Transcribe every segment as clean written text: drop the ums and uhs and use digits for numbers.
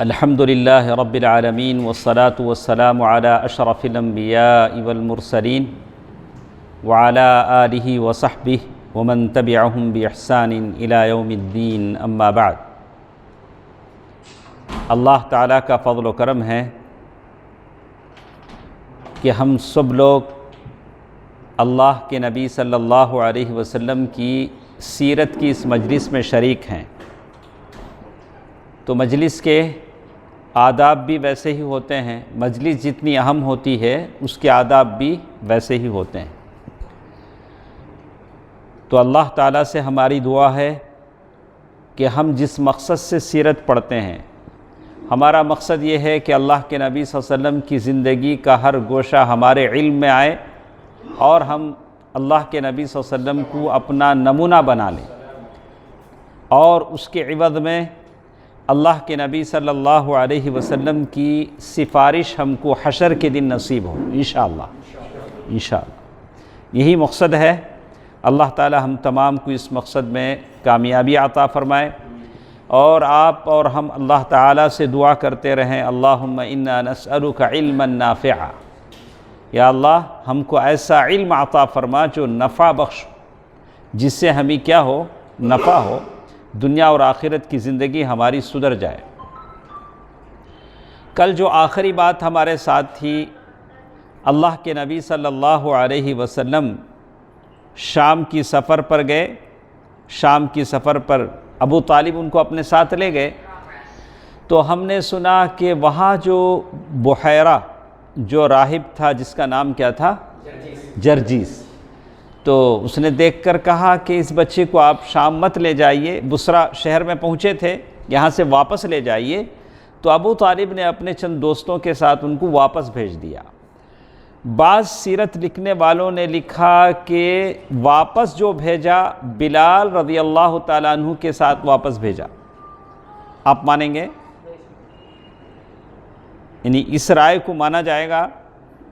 الحمد للہ رب العالمین والصلاة والسلام علی اشرف الانبیاء والمرسلین وعلی آلہ وصحبہ ومن تبعہم باحسان الی یوم الدین اما بعد۔ اللہ تعالیٰ کا فضل و کرم ہے کہ ہم سب لوگ اللہ کے نبی صلی اللہ علیہ وسلم کی سیرت کی اس مجلس میں شریک ہیں، تو مجلس کے آداب بھی ویسے ہی ہوتے ہیں، مجلس جتنی اہم ہوتی ہے اس کے آداب بھی ویسے ہی ہوتے ہیں۔ تو اللہ تعالیٰ سے ہماری دعا ہے کہ ہم جس مقصد سے سیرت پڑھتے ہیں، ہمارا مقصد یہ ہے کہ اللہ کے نبی صلی اللہ علیہ وسلم کی زندگی کا ہر گوشہ ہمارے علم میں آئے اور ہم اللہ کے نبی صلی اللہ علیہ وسلم کو اپنا نمونہ بنا لیں، اور اس کے عوض میں اللہ کے نبی صلی اللہ علیہ وسلم کی سفارش ہم کو حشر کے دن نصیب ہو انشاءاللہ۔ یہی مقصد ہے۔ اللہ تعالی ہم تمام کو اس مقصد میں کامیابی عطا فرمائے، اور آپ اور ہم اللہ تعالی سے دعا کرتے رہیں، اللہم انا نسألک علما نافعا، یا اللہ ہم کو ایسا علم عطا فرما جو نفع بخش، جس سے ہمیں کیا ہو، نفع ہو، دنیا اور آخرت کی زندگی ہماری سدھر جائے۔ کل جو آخری بات ہمارے ساتھ تھی، اللہ کے نبی صلی اللہ علیہ وسلم شام کی سفر پر گئے۔ شام کی سفر پر ابو طالب ان کو اپنے ساتھ لے گئے، تو ہم نے سنا کہ وہاں جو بحیرہ جو راہب تھا جس کا نام کیا تھا، جرجیس، تو اس نے دیکھ کر کہا کہ اس بچے کو آپ شام مت لے جائیے، بصرہ شہر میں پہنچے تھے، یہاں سے واپس لے جائیے۔ تو ابو طالب نے اپنے چند دوستوں کے ساتھ ان کو واپس بھیج دیا۔ بعض سیرت لکھنے والوں نے لکھا کہ واپس جو بھیجا بلال رضی اللہ تعالیٰ عنہ کے ساتھ واپس بھیجا۔ آپ مانیں گے؟ یعنی اس رائے کو مانا جائے گا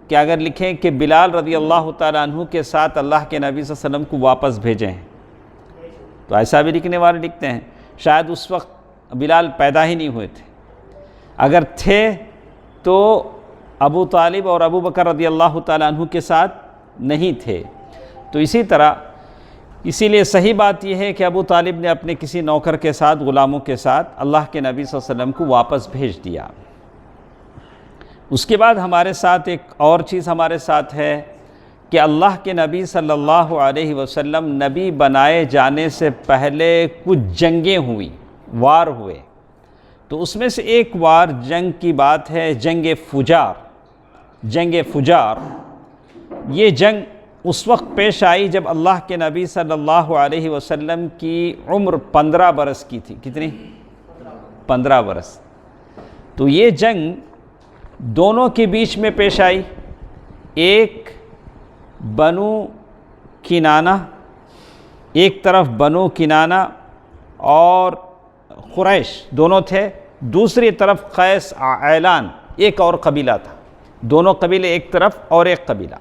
کہ اگر لکھیں کہ بلال رضی اللہ تعالیٰ عنہ کے ساتھ اللہ کے نبی صلی اللہ علیہ وسلم کو واپس بھیجیں ہیں، تو ایسا بھی لکھنے والے لکھتے ہیں شاید اس وقت بلال پیدا ہی نہیں ہوئے تھے، اگر تھے تو ابو طالب اور ابو بکر رضی اللہ تعالیٰ عنہ کے ساتھ نہیں تھے۔ تو اسی لیے صحیح بات یہ ہے کہ ابو طالب نے اپنے کسی نوکر کے ساتھ، غلاموں کے ساتھ اللہ کے نبی صلی اللہ علیہ وسلم کو واپس بھیج دیا۔ اس کے بعد ہمارے ساتھ ایک اور چیز ہمارے ساتھ ہے کہ اللہ کے نبی صلی اللہ علیہ وسلم نبی بنائے جانے سے پہلے کچھ جنگیں ہوئیں، وار ہوئے، تو اس میں سے ایک وار جنگ کی بات ہے جنگ فجار۔ جنگ فجار یہ جنگ اس وقت پیش آئی جب اللہ کے نبی صلی اللہ علیہ وسلم کی عمر 15 برس کی تھی۔ کتنی؟ 15 برس۔ تو یہ جنگ دونوں کے بیچ میں پیش آئی۔ ایک بنو کنانہ، ایک طرف بنو کنانہ اور قریش دونوں تھے، دوسری طرف قیس اعلان ایک اور قبیلہ تھا، دونوں قبیلے ایک طرف اور ایک قبیلہ۔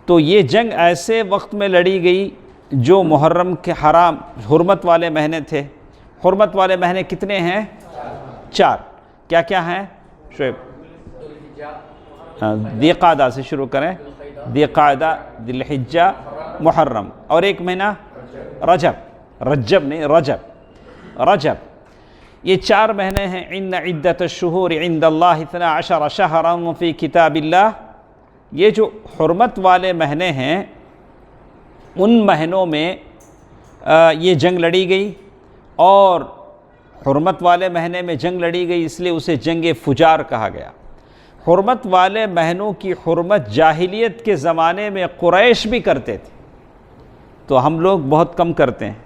تو یہ جنگ ایسے وقت میں لڑی گئی جو محرم کے حرام حرمت والے مہینے تھے۔ حرمت والے مہینے کتنے ہیں؟ 4۔ کیا کیا ہیں؟ شعیب ذی قعدہ سے شروع کریں، ذی قعدہ، ذی الحجہ، محرم، اور ایک مہینہ رجب نہیں، رجب۔ یہ 4 مہینے ہیں۔ ان عدت الشہور عند اللہ 12 شہرا فی کتاب اللہ۔ یہ جو حرمت والے مہینے ہیں ان مہینوں میں یہ جنگ لڑی گئی، اور حرمت والے مہینے میں جنگ لڑی گئی اس لیے اسے جنگ فجار کہا گیا۔ حرمت والے مہینوں کی حرمت جاہلیت کے زمانے میں قریش بھی کرتے تھے، تو ہم لوگ بہت کم کرتے ہیں۔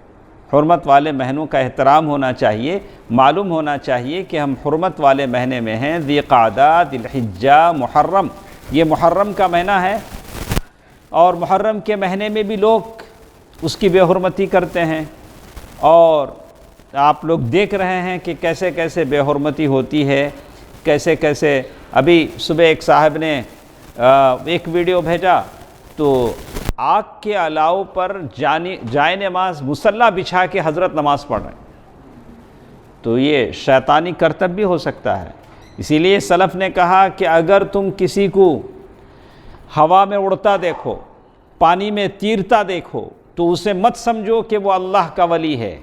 حرمت والے مہینوں کا احترام ہونا چاہیے، معلوم ہونا چاہیے کہ ہم حرمت والے مہینے میں ہیں۔ ذی قعدہ، ذی الحجہ، محرم، یہ محرم کا مہینہ ہے، اور محرم کے مہینے میں بھی لوگ اس کی بے حرمتی کرتے ہیں، اور آپ لوگ دیکھ رہے ہیں کہ کیسے کیسے بے حرمتی ہوتی ہے، کیسے کیسے۔ ابھی صبح ایک صاحب نے ایک ویڈیو بھیجا، تو آگ کے علاوہ پر جائے نماز مصلی بچھا کے حضرت نماز پڑھ رہے ہیں۔ تو یہ شیطانی کرتب بھی ہو سکتا ہے۔ اسی لیے سلف نے کہا کہ اگر تم کسی کو ہوا میں اڑتا دیکھو، پانی میں تیرتا دیکھو، تو اسے مت سمجھو کہ وہ اللہ کا ولی ہے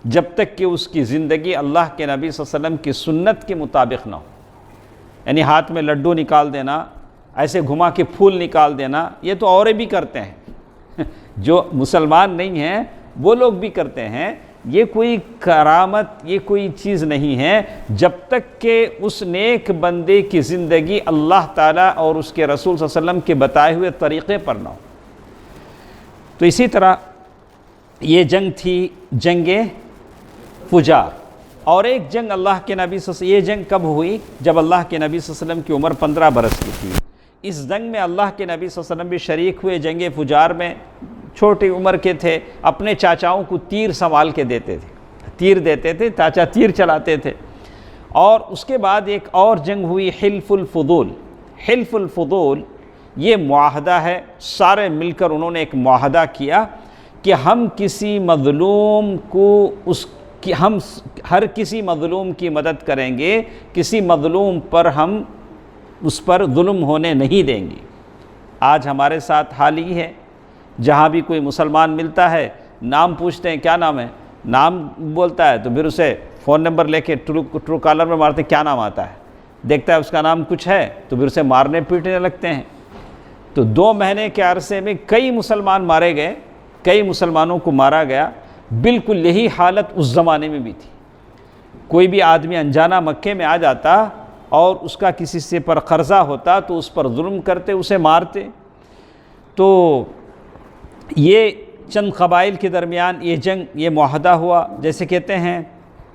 جب تک کہ اس کی زندگی اللہ کے نبی صلی اللہ علیہ وسلم کی سنت کے مطابق نہ ہو۔ یعنی ہاتھ میں لڈو نکال دینا، ایسے گھما کے پھول نکال دینا، یہ تو اورے بھی کرتے ہیں، جو مسلمان نہیں ہیں وہ لوگ بھی کرتے ہیں۔ یہ کوئی کرامت، یہ کوئی چیز نہیں ہے جب تک کہ اس نیک بندے کی زندگی اللہ تعالیٰ اور اس کے رسول صلی اللہ علیہ وسلم کے بتائے ہوئے طریقے پر نہ ہو۔ تو اسی طرح یہ جنگ تھی جنگ فجار، اور ایک جنگ اللہ کے نبی صلی اللہ علیہ وسلم، یہ جنگ کب ہوئی؟ جب اللہ کے نبی صلی اللہ علیہ وسلم کی عمر 15 برس کی تھی۔ اس جنگ میں اللہ کے نبی صلی اللہ علیہ وسلم بھی شریک ہوئے۔ جنگ فجار میں چھوٹی عمر کے تھے، اپنے چاچاؤں کو تیر سنبھال کے دیتے تھے، تیر دیتے تھے، چاچا تیر چلاتے تھے۔ اور اس کے بعد ایک اور جنگ ہوئی حلف الفضول۔ حلف الفضول یہ معاہدہ ہے، سارے مل کر انہوں نے ایک معاہدہ کیا کہ ہم کسی مظلوم کو ہم ہر کسی مظلوم کی مدد کریں گے، کسی مظلوم پر ہم اس پر ظلم ہونے نہیں دیں گے۔ آج ہمارے ساتھ حال ہی ہے، جہاں بھی کوئی مسلمان ملتا ہے نام پوچھتے ہیں کیا نام ہے، نام بولتا ہے تو پھر اسے فون نمبر لے کے ٹرو کالر میں مارتے ہیں کیا نام آتا ہے، دیکھتا ہے اس کا نام کچھ ہے تو پھر اسے مارنے پیٹنے لگتے ہیں۔ تو 2 مہینے کے عرصے میں کئی مسلمان مارے گئے، کئی مسلمانوں کو مارا گیا۔ بالکل یہی حالت اس زمانے میں بھی تھی۔ کوئی بھی آدمی انجانہ مکے میں آ جاتا اور اس کا کسی سے پر قرضہ ہوتا تو اس پر ظلم کرتے، اسے مارتے۔ تو یہ چند قبائل کے درمیان یہ جنگ، یہ معاہدہ ہوا۔ جیسے کہتے ہیں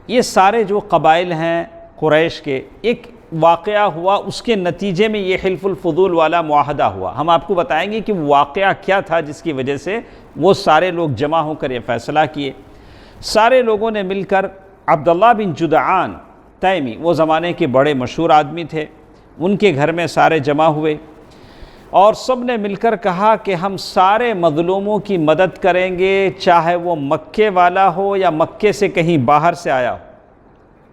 یہ سارے جو قبائل ہیں قریش کے، ایک واقعہ ہوا، اس کے نتیجے میں یہ حلف الفضول والا معاہدہ ہوا۔ ہم آپ کو بتائیں گے کہ واقعہ کیا تھا جس کی وجہ سے وہ سارے لوگ جمع ہو کر یہ فیصلہ کیے۔ سارے لوگوں نے مل کر عبداللہ بن جدعان تیمی، وہ زمانے کے بڑے مشہور آدمی تھے، ان کے گھر میں سارے جمع ہوئے اور سب نے مل کر کہا کہ ہم سارے مظلوموں کی مدد کریں گے، چاہے وہ مکے والا ہو یا مکے سے کہیں باہر سے آیا ہو۔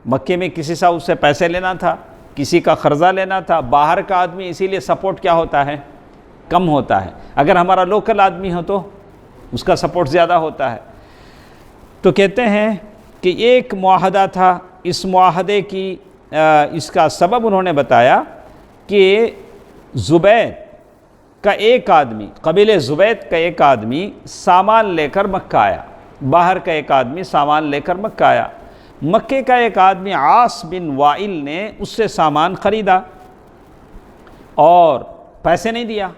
مکے میں کسی سے اس سے پیسے لینا تھا، کسی کا قرضہ لینا تھا، باہر کا آدمی، اسی لیے سپورٹ کیا ہوتا ہے؟ کم ہوتا ہے۔ اگر ہمارا لوکل آدمی ہو تو اس کا سپورٹ زیادہ ہوتا ہے۔ تو کہتے ہیں کہ ایک معاہدہ تھا، اس معاہدے کی اس کا سبب انہوں نے بتایا کہ زبید کا ایک آدمی، قبیلہ زبید کا ایک آدمی سامان لے کر مکہ آیا، باہر کا ایک آدمی سامان لے کر مکہ آیا۔ مکے کا ایک آدمی عاص بن وائل نے اس سے سامان خریدا اور پیسے نہیں دیا،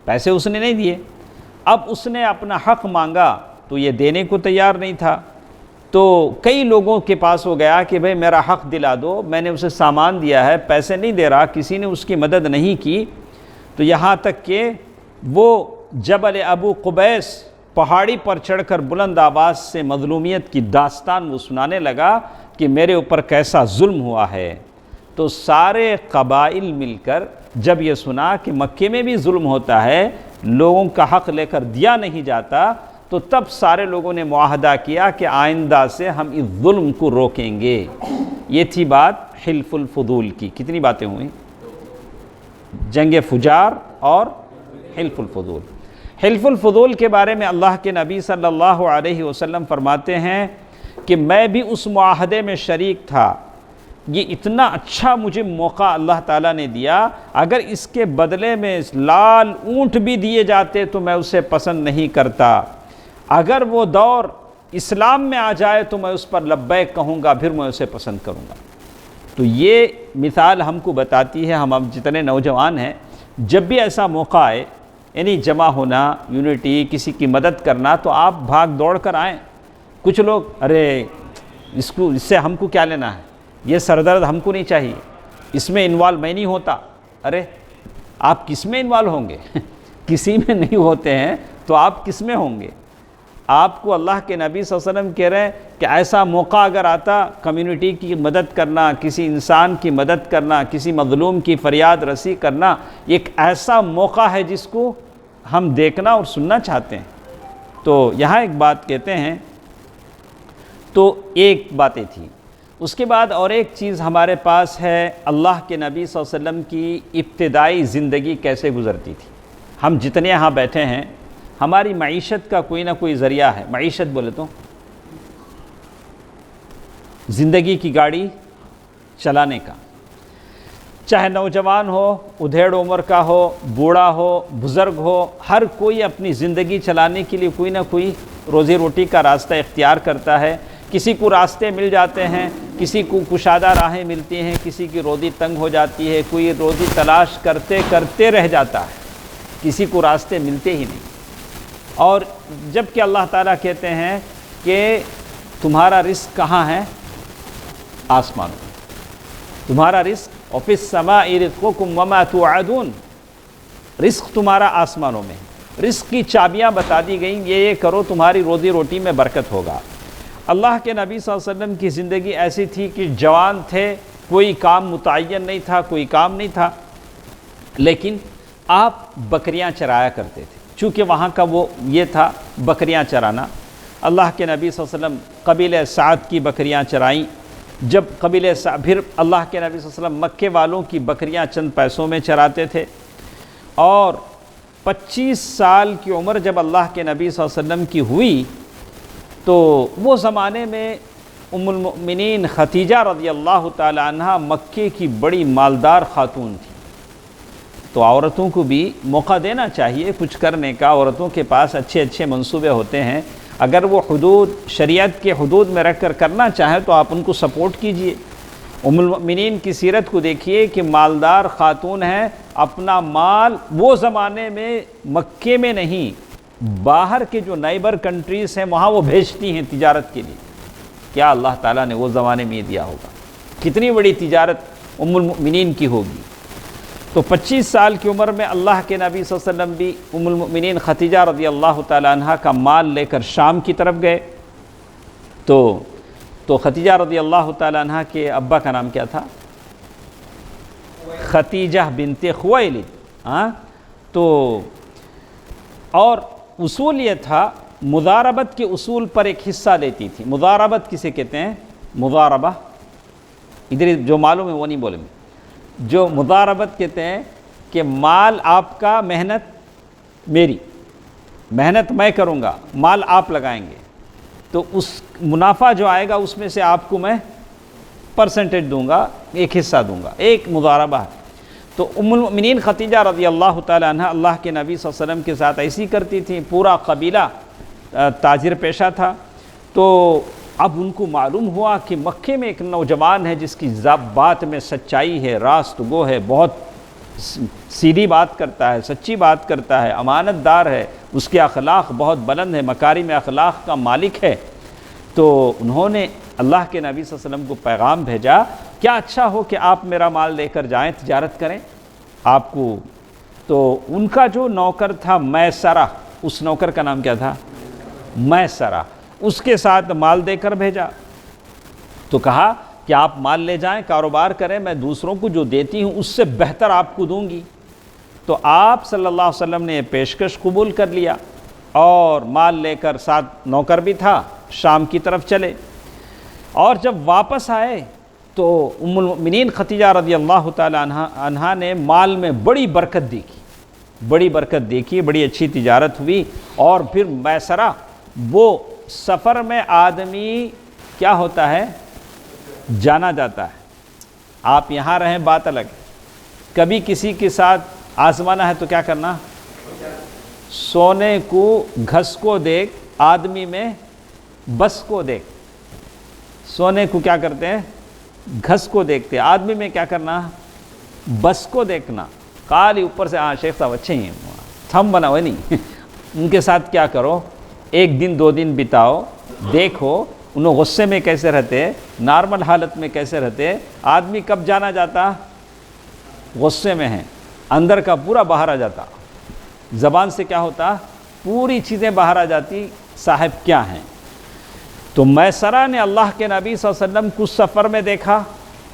پیسے اس نے نہیں دیے۔ اب اس نے اپنا حق مانگا تو یہ دینے کو تیار نہیں تھا۔ تو کئی لوگوں کے پاس ہو گیا کہ بھئی میرا حق دلا دو، میں نے اسے سامان دیا ہے، پیسے نہیں دے رہا، کسی نے اس کی مدد نہیں کی۔ تو یہاں تک کہ وہ جبل ابو قبیس پہاڑی پر چڑھ کر بلند آواز سے مظلومیت کی داستان وہ سنانے لگا کہ میرے اوپر کیسا ظلم ہوا ہے۔ تو سارے قبائل مل کر جب یہ سنا کہ مکے میں بھی ظلم ہوتا ہے، لوگوں کا حق لے کر دیا نہیں جاتا، تو تب سارے لوگوں نے معاہدہ کیا کہ آئندہ سے ہم اس ظلم کو روکیں گے۔ یہ تھی بات حلف الفضول کی۔ کتنی باتیں ہوئیں؟ جنگ فجار اور حلف الفضول۔ حلف الفضول کے بارے میں اللہ کے نبی صلی اللہ علیہ وسلم فرماتے ہیں کہ میں بھی اس معاہدے میں شریک تھا، یہ اتنا اچھا مجھے موقع اللہ تعالیٰ نے دیا، اگر اس کے بدلے میں لال اونٹ بھی دیے جاتے تو میں اسے پسند نہیں کرتا، اگر وہ دور اسلام میں آ جائے تو میں اس پر لبیک کہوں گا، پھر میں اسے پسند کروں گا۔ تو یہ مثال ہم کو بتاتی ہے، ہم اب جتنے نوجوان ہیں جب بھی ایسا موقع آئے، یعنی جمع ہونا، یونٹی، کسی کی مدد کرنا، تو آپ بھاگ دوڑ کر آئیں۔ کچھ لوگ ارے اس سے ہم کو کیا لینا ہے، یہ سردرد ہم کو نہیں چاہیے، اس میں انوالو میں نہیں ہوتا۔ ارے آپ کس میں انوالو ہوں گے؟ کسی میں نہیں ہوتے ہیں تو آپ کس میں ہوں گے؟ آپ کو اللہ کے نبی صلی اللہ علیہ وسلم کہہ رہے ہیں کہ ایسا موقع اگر آتا، کمیونٹی کی مدد کرنا، کسی انسان کی مدد کرنا، کسی مظلوم کی فریاد رسی کرنا، ایک ایسا موقع ہے جس کو ہم دیکھنا اور سننا چاہتے ہیں۔ تو یہاں ایک بات کہتے ہیں تو ایک باتیں تھیں۔ اس کے بعد اور ایک چیز ہمارے پاس ہے، اللہ کے نبی صلی اللہ علیہ وسلم کی ابتدائی زندگی کیسے گزرتی تھی۔ ہم جتنے یہاں بیٹھے ہیں ہماری معیشت کا کوئی نہ کوئی ذریعہ ہے۔ معیشت بولے تو زندگی کی گاڑی چلانے کا، چاہے نوجوان ہو، ادھیڑ عمر کا ہو، بوڑھا ہو، بزرگ ہو، ہر کوئی اپنی زندگی چلانے کے لیے کوئی نہ کوئی روزی روٹی کا راستہ اختیار کرتا ہے۔ کسی کو راستے مل جاتے ہیں، کسی کو کشادہ راہیں ملتی ہیں، کسی کی روزی تنگ ہو جاتی ہے، کوئی روزی تلاش کرتے کرتے رہ جاتا ہے، کسی کو راستے ملتے ہی نہیں۔ اور جب کہ اللہ تعالیٰ کہتے ہیں کہ تمہارا رزق کہاں ہے؟ آسمانوں میں تمہارا رزق، وَفِي السَّمَاءِ رِزْقُكُمْ وَمَا تُوعَدُونَ، رزق تمہارا آسمانوں میں۔ رزق کی چابیاں بتا دی گئیں، یہ کرو تمہاری روزی روٹی میں برکت ہوگا۔ اللہ کے نبی صلی اللہ علیہ وسلم کی زندگی ایسی تھی کہ جوان تھے، کوئی کام متعین نہیں تھا، کوئی کام نہیں تھا، لیکن آپ بکریاں چرایا کرتے تھے، چونکہ وہاں کا وہ یہ تھا بکریاں چرانا۔ اللہ کے نبی صلی اللہ علیہ وسلم قبیلہ سعد کی بکریاں چرائیں، جب قبیلہ سعد، پھر اللہ کے نبی صلی اللہ علیہ وسلم مکے والوں کی بکریاں چند پیسوں میں چراتے تھے، اور 25 سال کی عمر جب اللہ کے نبی صلی اللہ علیہ وسلم کی ہوئی تو وہ زمانے میں ام المؤمنین خدیجہ رضی اللہ تعالی عنہ مکے کی بڑی مالدار خاتون تھی۔ تو عورتوں کو بھی موقع دینا چاہیے کچھ کرنے کا، عورتوں کے پاس اچھے اچھے منصوبے ہوتے ہیں، اگر وہ حدود شریعت کے حدود میں رکھ کر کرنا چاہیں تو آپ ان کو سپورٹ کیجئے۔ ام المؤمنین کی سیرت کو دیکھیے کہ مالدار خاتون ہیں، اپنا مال وہ زمانے میں مکے میں نہیں، باہر کے جو نائبر کنٹریز ہیں وہاں وہ بھیجتی ہیں تجارت کے لیے۔ کیا اللہ تعالیٰ نے وہ زمانے میں یہ دیا ہوگا، کتنی بڑی تجارت ام المؤمنین کی ہوگی۔ تو 25 سال کی عمر میں اللہ کے نبی صلی اللہ علیہ وسلم بھی ام المؤمنین خدیجہ رضی اللہ تعالیٰ عنہ کا مال لے کر شام کی طرف گئے۔ تو خدیجہ رضی اللہ تعالیٰ عنہ کے ابا کا نام کیا تھا؟ خدیجہ بنت خویلد۔ تو اور اصول یہ تھا، مضاربت کے اصول پر ایک حصہ لیتی تھی۔ مضاربت کسے کہتے ہیں؟ مضاربہ، ادھر جو معلوم ہے وہ نہیں بولیں گے۔ جو مضاربت کہتے ہیں کہ مال آپ کا، محنت میری، محنت میں کروں گا، مال آپ لگائیں گے، تو اس منافع جو آئے گا اس میں سے آپ کو میں پرسنٹیج دوں گا، ایک حصہ دوں گا، ایک مضاربہ ہے۔ تو ام المؤمنین خدیجہ رضی اللہ تعالی عنہ اللہ کے نبی صلی اللہ علیہ وسلم کے ساتھ ایسی کرتی تھیں۔ پورا قبیلہ تاجر پیشہ تھا، تو اب ان کو معلوم ہوا کہ مکے میں ایک نوجوان ہے جس کی بات میں سچائی ہے، راست گو ہے، بہت سیدھی بات کرتا ہے، سچی بات کرتا ہے، امانت دار ہے، اس کے اخلاق بہت بلند ہے، مکارم اخلاق کا مالک ہے۔ تو انہوں نے اللہ کے نبی صلی اللہ علیہ وسلم کو پیغام بھیجا، کیا اچھا ہو کہ آپ میرا مال لے کر جائیں، تجارت کریں آپ کو۔ تو ان کا جو نوکر تھا میسرہ، اس نوکر کا نام کیا تھا؟ میسرہ، اس کے ساتھ مال دے کر بھیجا۔ تو کہا کہ آپ مال لے جائیں، کاروبار کریں، میں دوسروں کو جو دیتی ہوں اس سے بہتر آپ کو دوں گی۔ تو آپ صلی اللہ علیہ وسلم نے یہ پیشکش قبول کر لیا، اور مال لے کر، ساتھ نوکر بھی تھا، شام کی طرف چلے۔ اور جب واپس آئے تو ام المؤمنین خدیجہ رضی اللہ تعالی عنہا نے مال میں بڑی برکت دیکھی، بڑی برکت دیکھی، بڑی اچھی تجارت ہوئی۔ اور پھر میسرہ، وہ سفر میں آدمی کیا ہوتا ہے؟ جانا جاتا ہے۔ آپ یہاں رہیں بات الگ ہے، کبھی کسی کے ساتھ آزمانا ہے تو کیا کرنا؟ سونے کو گھس کو دیکھ، آدمی میں بس کو دیکھ۔ سونے کو کیا کرتے ہیں؟ گھس کو دیکھتے، آدمی میں کیا کرنا؟ بس کو دیکھنا۔ کالی اوپر سے، شیخ صاحب اچھے ہیں، تھم بنا ہوئے نہیں۔ ان کے ساتھ کیا کرو، ایک دن دو دن بتاؤ، دیکھو انہوں غصے میں کیسے رہتے، نارمل حالت میں کیسے رہتے۔ آدمی کب جانا جاتا؟ غصے میں ہے، اندر کا پورا باہر آ جاتا، زبان سے کیا ہوتا؟ پوری چیزیں باہر آ جاتی، صاحب کیا ہیں۔ تو میسرہ نے اللہ کے نبی صلی اللہ علیہ وسلم کو سفر میں دیکھا،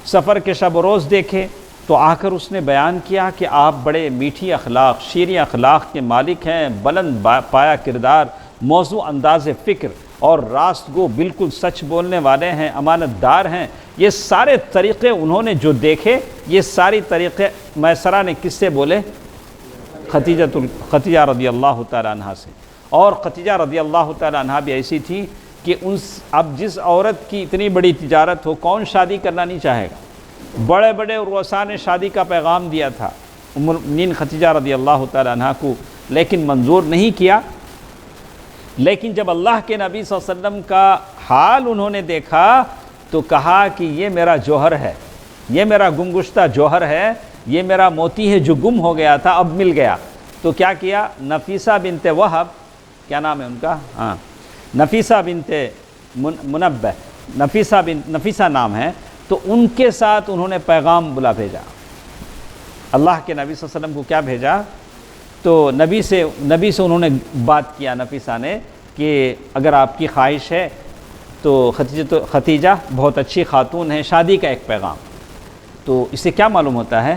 سفر کے شب و روز دیکھے، تو آ کر اس نے بیان کیا کہ آپ بڑے میٹھی اخلاق، شیریں اخلاق کے مالک ہیں، بلند پایا کردار، موزوں انداز فکر، اور راست گو بالکل سچ بولنے والے ہیں، امانت دار ہیں۔ یہ سارے طریقے انہوں نے جو دیکھے، یہ ساری طریقے میسرہ نے کس سے بولے؟ خدیجہ رضی اللہ تعالیٰ عنہ سے۔ اور خدیجہ رضی اللہ تعالیٰ عنہ بھی ایسی تھی کہ اب جس عورت کی اتنی بڑی تجارت ہو، کون شادی کرنا نہیں چاہے گا؟ بڑے بڑے رؤساء نے شادی کا پیغام دیا تھا ام المؤمنین خدیجہ رضی اللہ تعالیٰ عنہ کو، لیکن منظور نہیں کیا۔ لیکن جب اللہ کے نبی صلی اللہ علیہ وسلم کا حال انہوں نے دیکھا تو کہا کہ یہ میرا جوہر ہے، یہ میرا گم گشتہ جوہر ہے، یہ میرا موتی ہے جو گم ہو گیا تھا، اب مل گیا۔ تو کیا کیا؟ نفیسہ بنت وہب، کیا نام ہے ان کا؟ نفیسہ بنت منبہ، نفیسہ نام ہے، تو ان کے ساتھ انہوں نے پیغام بلا بھیجا۔ اللہ کے نبی صلی اللہ علیہ وسلم کو کیا بھیجا؟ تو نبی سے انہوں نے بات کیا، نفیسہ نے، کہ اگر آپ کی خواہش ہے تو خدیجہ بہت اچھی خاتون ہے، شادی کا ایک پیغام۔ تو اس سے کیا معلوم ہوتا ہے؟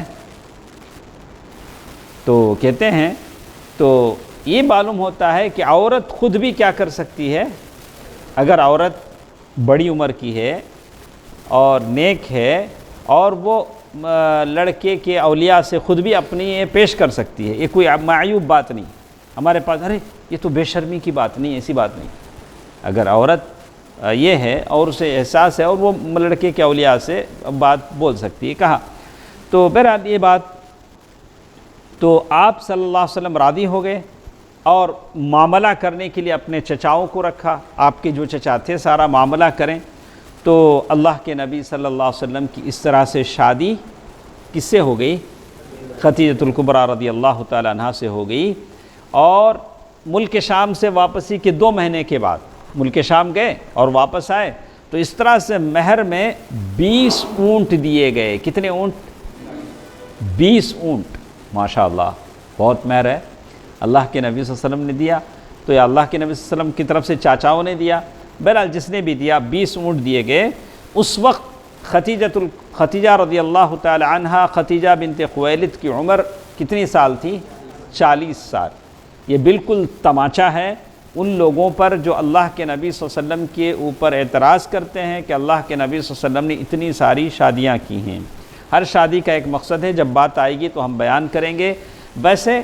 تو کہتے ہیں تو یہ معلوم ہوتا ہے کہ عورت خود بھی کیا کر سکتی ہے، اگر عورت بڑی عمر کی ہے اور نیک ہے اور وہ لڑکے کے اولیاء سے خود بھی اپنی یہ پیش کر سکتی ہے، یہ کوئی معیوب بات نہیں ہمارے پاس، ارے یہ تو بے شرمی کی بات نہیں، ایسی بات نہیں۔ اگر عورت یہ ہے اور اسے احساس ہے اور وہ لڑکے کے اولیاء سے بات بول سکتی ہے، کہا۔ تو بہرحال یہ بات، تو آپ صلی اللہ علیہ وسلم راضی ہو گئے اور معاملہ کرنے کے لیے اپنے چچاؤں کو رکھا، آپ کے جو چچا تھے سارا معاملہ کریں۔ تو اللہ کے نبی صلی اللہ علیہ وسلم کی اس طرح سے شادی کس سے ہو گئی؟ خدیجہ الکبریٰ رضی اللہ تعالیٰ عنہ سے ہو گئی۔ اور ملک شام سے واپسی کے 2 مہینے کے بعد ملک شام گئے اور واپس آئے، تو اس طرح سے مہر میں 20 اونٹ دیے گئے۔ کتنے اونٹ؟ 20 اونٹ، ماشاءاللہ بہت مہر ہے۔ اللہ کے نبی صلی اللہ علیہ وسلم نے دیا، تو یا اللہ کے نبی صلی اللہ علیہ وسلم کی طرف سے چاچاؤں نے دیا، بہرحال جس نے بھی دیا 20 اونٹ دیے گئے۔ اس وقت خدیجہ رضی اللہ تعالی عنہ، خدیجہ بنت خویلد کی عمر کتنی سال تھی؟ 40 سال۔ یہ بالکل تماچا ہے ان لوگوں پر جو اللہ کے نبی صلی اللہ علیہ وسلم کے اوپر اعتراض کرتے ہیں کہ اللہ کے نبی صلی اللہ علیہ وسلم نے اتنی ساری شادیاں کی ہیں۔ ہر شادی کا ایک مقصد ہے، جب بات آئے گی تو ہم بیان کریں گے۔ ویسے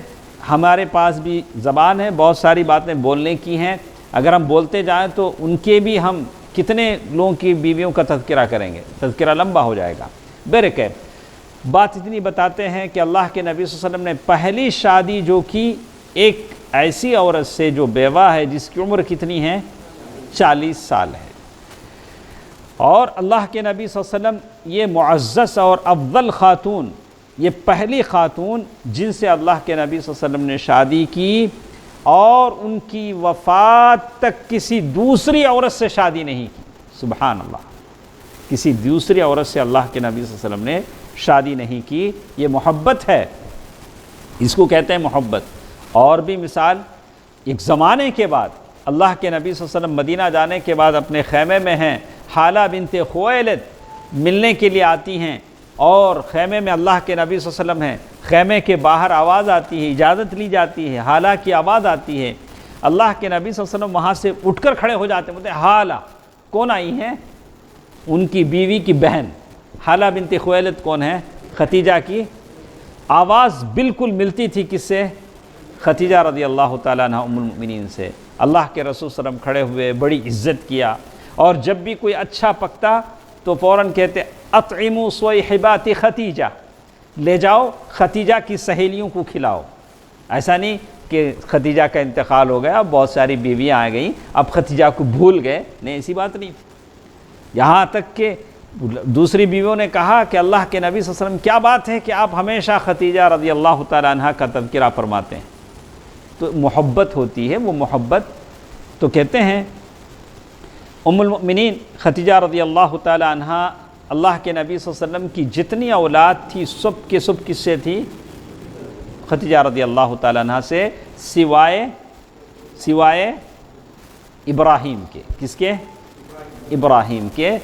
ہمارے پاس بھی زبان ہے، بہت ساری باتیں بولنے کی ہیں، اگر ہم بولتے جائیں تو ان کے بھی ہم کتنے لوگوں کی بیویوں کا تذکرہ کریں گے، تذکرہ لمبا ہو جائے گا۔ بہرکیف بات اتنی بتاتے ہیں کہ اللہ کے نبی صلی اللہ علیہ وسلم نے پہلی شادی جو کی ایک ایسی عورت سے جو بیوہ ہے، جس کی عمر کتنی ہے؟ 40 سال ہے۔ اور اللہ کے نبی صلی اللہ علیہ وسلم یہ معزز اور افضل خاتون، یہ پہلی خاتون جن سے اللہ کے نبی صلی اللہ علیہ وسلم نے شادی کی، اور ان کی وفات تک کسی دوسری عورت سے شادی نہیں کی۔ سبحان اللہ، کسی دوسری عورت سے اللہ کے نبی صلی اللہ علیہ وسلم نے شادی نہیں کی۔ یہ محبت ہے، اس کو کہتے ہیں محبت۔ اور بھی مثال، ایک زمانے کے بعد اللہ کے نبی صلی اللہ علیہ وسلم مدینہ جانے کے بعد اپنے خیمے میں ہیں، حالہ بنت خویلد ملنے کے لیے آتی ہیں، اور خیمے میں اللہ کے نبی صلی اللہ علیہ وسلم ہیں، خیمے کے باہر آواز آتی ہے، اجازت لی جاتی ہے، حالہ کی آواز آتی ہے، اللہ کے نبی صلی اللہ علیہ وسلم وہاں سے اٹھ کر کھڑے ہو جاتے ہیں، بولتے ہیں حالہ کون آئی ہیں؟ ان کی بیوی کی بہن حالہ بنت خویلد کون ہے؟ خدیجہ کی۔ آواز بالکل ملتی تھی کس سے؟ خدیجہ رضی اللہ تعالیٰ عنہ ام المؤمنین سے۔ اللہ کے رسول صلی اللہ علیہ وسلم کھڑے ہوئے، بڑی عزت کیا، اور جب بھی کوئی اچھا پکتا تو فوراً کہتے اطعموا صیحبات خدیجہ، لے جاؤ خدیجہ کی سہیلیوں کو کھلاؤ۔ ایسا نہیں کہ خدیجہ کا انتقال ہو گیا، اب بہت ساری بیویاں آ گئیں، اب خدیجہ کو بھول گئے، نہیں ایسی بات نہیں تھی۔ یہاں تک کہ دوسری بیویوں نے کہا کہ اللہ کے نبی صلی اللہ علیہ وسلم کیا بات ہے کہ آپ ہمیشہ خدیجہ رضی اللہ تعالیٰ عنہ کا تذکرہ فرماتے ہیں۔ تو محبت ہوتی ہے، وہ محبت۔ تو کہتے ہیں ام المؤمنین خدیجہ رضی اللہ تعالیٰ عنہ، اللہ کے نبی صلی اللہ علیہ وسلم کی جتنی اولاد تھی سب کے سب کس سے تھی؟ خدیجہ رضی اللہ تعالیٰ عنہ سے، سوائے ابراہیم کے۔ کس کے؟ ابراہیم کے۔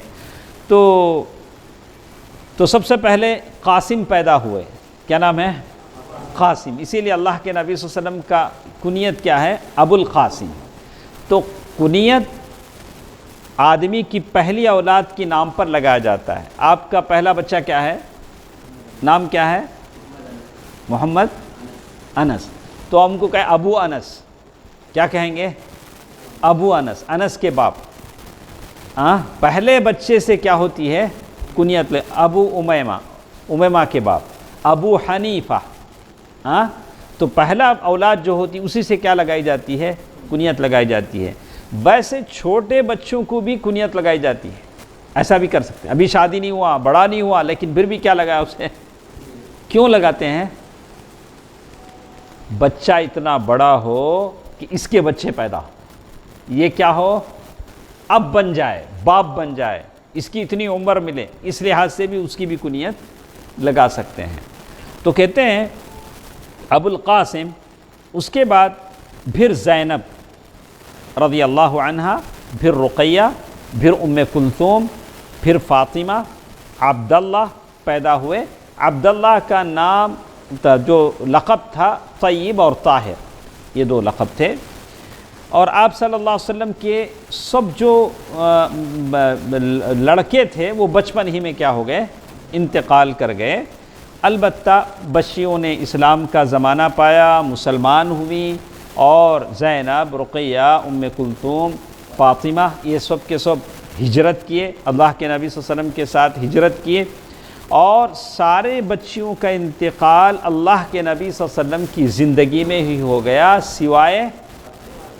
تو سب سے پہلے قاسم پیدا ہوئے، کیا نام ہے؟ قاسم۔ اسی لیے اللہ کے نبی صلی اللہ علیہ وسلم کا کنیت کیا ہے؟ ابو القاسم۔ تو کنیت آدمی کی پہلی اولاد کے نام پر لگایا جاتا ہے۔ آپ کا پہلا بچہ کیا ہے؟ نام کیا ہے؟ محمد انس۔ تو ہم کو کہے ابو انس، کیا کہیں گے؟ ابو انس، انس کے باپ۔ پہلے بچے سے کیا ہوتی ہے؟ کنیت لے، ابو امیمہ، امیمہ کے باپ، ابو حنیفہ۔ تو پہلا اولاد جو ہوتی اسی سے کیا لگائی جاتی ہے؟ کنیت لگائی جاتی ہے۔ ویسے چھوٹے بچوں کو بھی کنیت لگائی جاتی ہے، ایسا بھی کر سکتے ہیں۔ ابھی شادی نہیں ہوا، بڑا نہیں ہوا، لیکن پھر بھی کیا لگایا اسے؟ کیوں لگاتے ہیں؟ بچہ اتنا بڑا ہو کہ اس کے بچے پیدا ہو، یہ کیا ہو؟ اب بن جائے، باپ بن جائے، اس کی اتنی عمر ملے، اس لحاظ سے بھی اس کی بھی کنیت لگا سکتے ہیں۔ تو کہتے ہیں ابو القاسم، اس کے بعد پھر زینب رضی اللہ عنہا، پھر رقیہ، پھر ام کلثوم، پھر فاطمہ، عبداللہ پیدا ہوئے۔ عبداللہ کا نام جو لقب تھا طیب اور طاہر، یہ دو لقب تھے۔ اور آپ صلی اللہ علیہ وسلم کے سب جو لڑکے تھے وہ بچپن ہی میں کیا ہو گئے؟ انتقال کر گئے۔ البتہ بچیوں نے اسلام کا زمانہ پایا، مسلمان ہوئی، اور زینب، رقیہ، ام کلثوم، فاطمہ، یہ سب کے سب ہجرت کیے، اللہ کے نبی صلی اللہ علیہ وسلم کے ساتھ ہجرت کیے، اور سارے بچیوں کا انتقال اللہ کے نبی صلی اللہ علیہ وسلم کی زندگی میں ہی ہو گیا، سوائے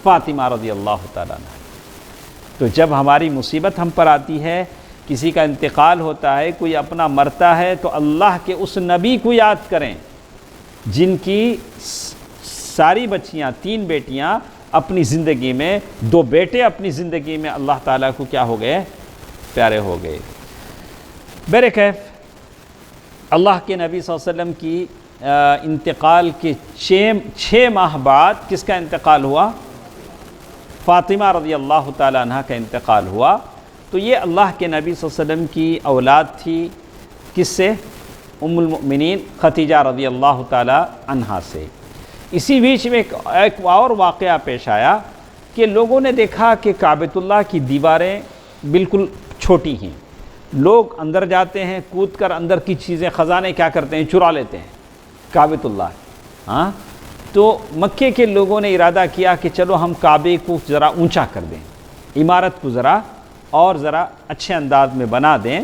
فاطمہ رضی اللہ تعالیٰ عنہ۔ تو جب ہماری مصیبت ہم پر آتی ہے، کسی کا انتقال ہوتا ہے، کوئی اپنا مرتا ہے، تو اللہ کے اس نبی کو یاد کریں جن کی ساری بچیاں، 3 بیٹیاں اپنی زندگی میں، 2 بیٹے اپنی زندگی میں اللہ تعالیٰ کو کیا ہو گئے؟ پیارے ہو گئے۔ بہرکیف اللہ کے نبی صلی اللہ علیہ وسلم کی انتقال کے 6 ماہ بعد کس کا انتقال ہوا؟ فاطمہ رضی اللہ تعالیٰ عنہ کا انتقال ہوا۔ تو یہ اللہ کے نبی صلی اللہ علیہ وسلم کی اولاد تھی، کس سے؟ ام المؤمنین خدیجہ رضی اللہ تعالیٰ عنہا سے۔ اسی بیچ میں ایک اور واقعہ پیش آیا کہ لوگوں نے دیکھا کہ کعبۃ اللہ کی دیواریں بالکل چھوٹی ہیں، لوگ اندر جاتے ہیں، کود کر اندر کی چیزیں، خزانے کیا کرتے ہیں؟ چرا لیتے ہیں کعبۃ اللہ۔ تو مکے کے لوگوں نے ارادہ کیا کہ چلو ہم کعبے کو ذرا اونچا کر دیں، عمارت کو ذرا اچھے انداز میں بنا دیں۔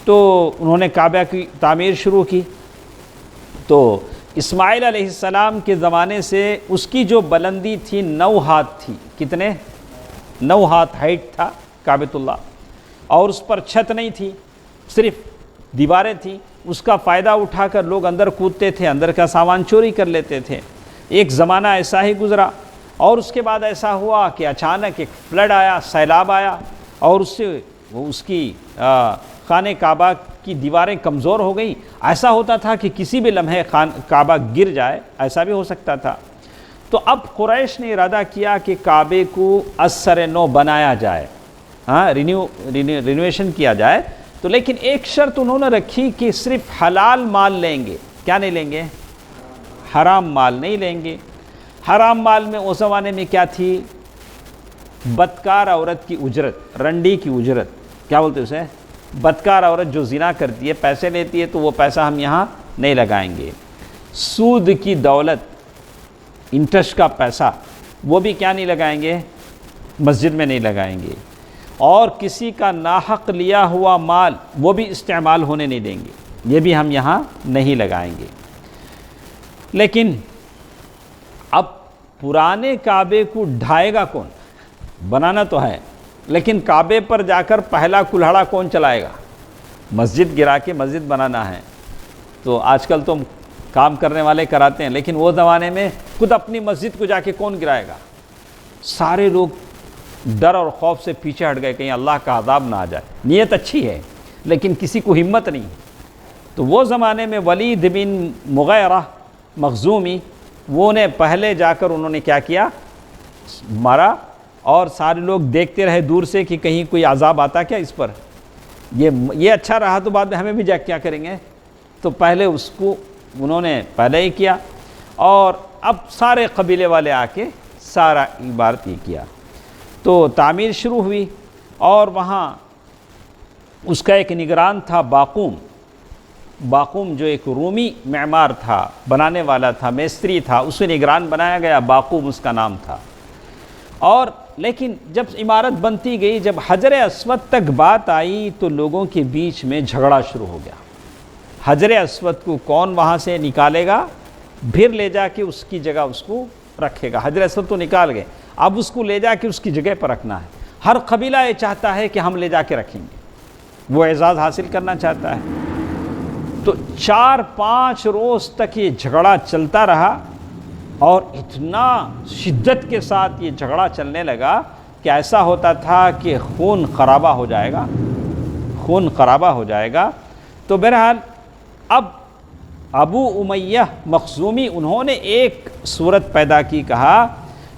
تو انہوں نے کعبہ کی تعمیر شروع کی۔ تو اسماعیل علیہ السلام کے زمانے سے اس کی جو بلندی تھی 9 ہاتھ تھی۔ کتنے؟ 9 ہاتھ ہائٹ تھا کعبۃ اللہ، اور اس پر چھت نہیں تھی، صرف دیواریں تھیں۔ اس کا فائدہ اٹھا کر لوگ اندر کودتے تھے، اندر کا سامان چوری کر لیتے تھے۔ ایک زمانہ ایسا ہی گزرا، اور اس کے بعد ایسا ہوا کہ اچانک ایک فلڈ آیا، سیلاب آیا، اور اس سے اس کی خانہ کعبہ کی دیواریں کمزور ہو گئیں۔ ایسا ہوتا تھا کہ کسی بھی لمحے کعبہ گر جائے، ایسا بھی ہو سکتا تھا۔ تو اب قریش نے ارادہ کیا کہ کعبے کو از سر نو بنایا جائے، رینوویشن کیا جائے۔ تو لیکن ایک شرط انہوں نے رکھی کہ صرف حلال مال لیں گے۔ کیا نہیں لیں گے؟ حرام مال نہیں لیں گے۔ حرام مال میں اس زمانے میں کیا تھی؟ بدکار عورت کی اجرت، رنڈی کی اجرت، کیا بولتے اسے؟ بدکار عورت جو زنا کرتی ہے، پیسے لیتی ہے، تو وہ پیسہ ہم یہاں نہیں لگائیں گے۔ سود کی دولت، انٹرسٹ کا پیسہ، وہ بھی کیا نہیں لگائیں گے؟ مسجد میں نہیں لگائیں گے۔ اور کسی کا ناحق لیا ہوا مال، وہ بھی استعمال ہونے نہیں دیں گے، یہ بھی ہم یہاں نہیں لگائیں گے۔ لیکن اب پرانے کعبے کو ڈھائے گا کون؟ بنانا تو ہے، لیکن کعبے پر جا کر پہلا کلہڑا کون چلائے گا؟ مسجد گرا کے مسجد بنانا ہے۔ تو آج کل تو کام کرنے والے کراتے ہیں، لیکن وہ زمانے میں خود اپنی مسجد کو جا کے کون گرائے گا؟ سارے لوگ ڈر اور خوف سے پیچھے ہٹ گئے، کہیں اللہ کا عذاب نہ آ جائے۔ نیت اچھی ہے لیکن کسی کو ہمت نہیں۔ تو وہ زمانے میں ولید بن مغیرہ مخزومی، وہ نے پہلے جا کر انہوں نے کیا کیا؟ مارا، اور سارے لوگ دیکھتے رہے دور سے کہ کہیں کوئی عذاب آتا کیا اس پر، یہ اچھا رہا تو بعد میں ہمیں بھی جا کیا کریں گے۔ تو پہلے اس کو انہوں نے پہلے ہی کیا، اور اب سارے قبیلے والے آ کے سارا عبارت ہی کیا۔ تو تعمیر شروع ہوئی، اور وہاں اس کا ایک نگران تھا باقوم جو ایک رومی معمار تھا، بنانے والا تھا، میستری تھا، اسے نگران بنایا گیا، باقوم اس کا نام تھا۔ اور لیکن جب عمارت بنتی گئی، جب حجر اسود تک بات آئی تو لوگوں کے بیچ میں جھگڑا شروع ہو گیا۔ حجر اسود کو کون وہاں سے نکالے گا، پھر لے جا کے اس کی جگہ اس کو رکھے گا۔ حجر اسود تو نکال گئے، اب اس کو لے جا کے اس کی جگہ پر رکھنا ہے۔ ہر قبیلہ یہ چاہتا ہے کہ ہم لے جا کے رکھیں گے، وہ اعزاز حاصل کرنا چاہتا ہے۔ تو 4-5 روز تک یہ جھگڑا چلتا رہا، اور اتنا شدت کے ساتھ یہ جھگڑا چلنے لگا کہ ایسا ہوتا تھا کہ خون خرابہ ہو جائے گا۔ تو بہرحال اب ابو امیہ مخزومی انہوں نے ایک صورت پیدا کی، کہا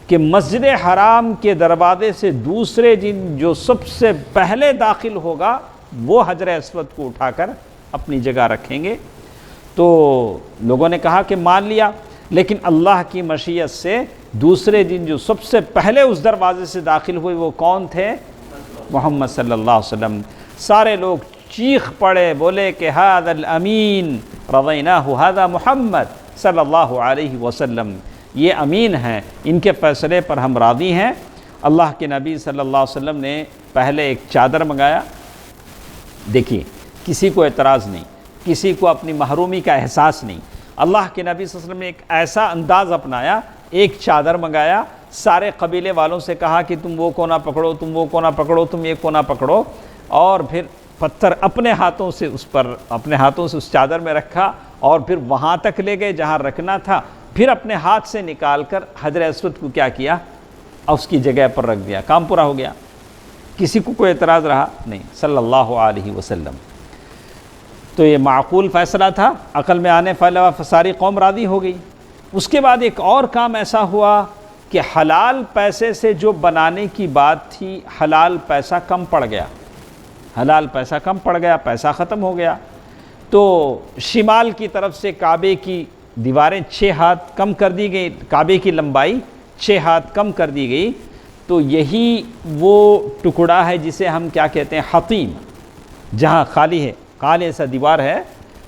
کہ مسجد حرام کے دروازے سے دوسرے دن جو سب سے پہلے داخل ہوگا وہ حجر اسود کو اٹھا کر اپنی جگہ رکھیں گے۔ تو لوگوں نے کہا کہ مان لیا، لیکن اللہ کی مشیت سے دوسرے دن جو سب سے پہلے اس دروازے سے داخل ہوئے وہ کون تھے؟ محمد صلی اللہ علیہ وسلم۔ سارے لوگ چیخ پڑے، بولے کہ ھذا الامین رضیناہ، ھذا محمد صلی اللہ علیہ وسلم، یہ امین ہیں، ان کے فیصلے پر ہم راضی ہیں۔ اللہ کے نبی صلی اللہ علیہ وسلم نے پہلے ایک چادر منگایا۔ دیکھیے، کسی کو اعتراض نہیں، کسی کو اپنی محرومی کا احساس نہیں۔ اللہ کے نبی صلی اللہ علیہ وسلم نے ایک ایسا انداز اپنایا، ایک چادر منگایا، سارے قبیلے والوں سے کہا کہ تم وہ کونا پکڑو، تم وہ کونا پکڑو، تم یہ کونا پکڑو، اور پھر پتھر اپنے ہاتھوں سے اس چادر میں رکھا، اور پھر وہاں تک لے گئے جہاں رکھنا تھا، پھر اپنے ہاتھ سے نکال کر حجر اسود کو کیا کیا، اور اس کی جگہ پر رکھ دیا۔ کام پورا ہو گیا، کسی کو کوئی اعتراض رہا نہیں، صلی اللہ علیہ وسلم۔ تو یہ معقول فیصلہ تھا، عقل میں آنے والا، ساری قوم راضی ہو گئی۔ اس کے بعد ایک اور کام ایسا ہوا کہ حلال پیسے سے جو بنانے کی بات تھی، حلال پیسہ کم پڑ گیا، پیسہ ختم ہو گیا۔ تو شمال کی طرف سے کعبے کی دیواریں 6 ہاتھ کم کر دی گئی، کعبے کی لمبائی 6 ہاتھ کم کر دی گئی۔ تو یہی وہ ٹکڑا ہے جسے ہم کیا کہتے ہیں، حطیم، جہاں خالی ہے، خالی سا دیوار ہے،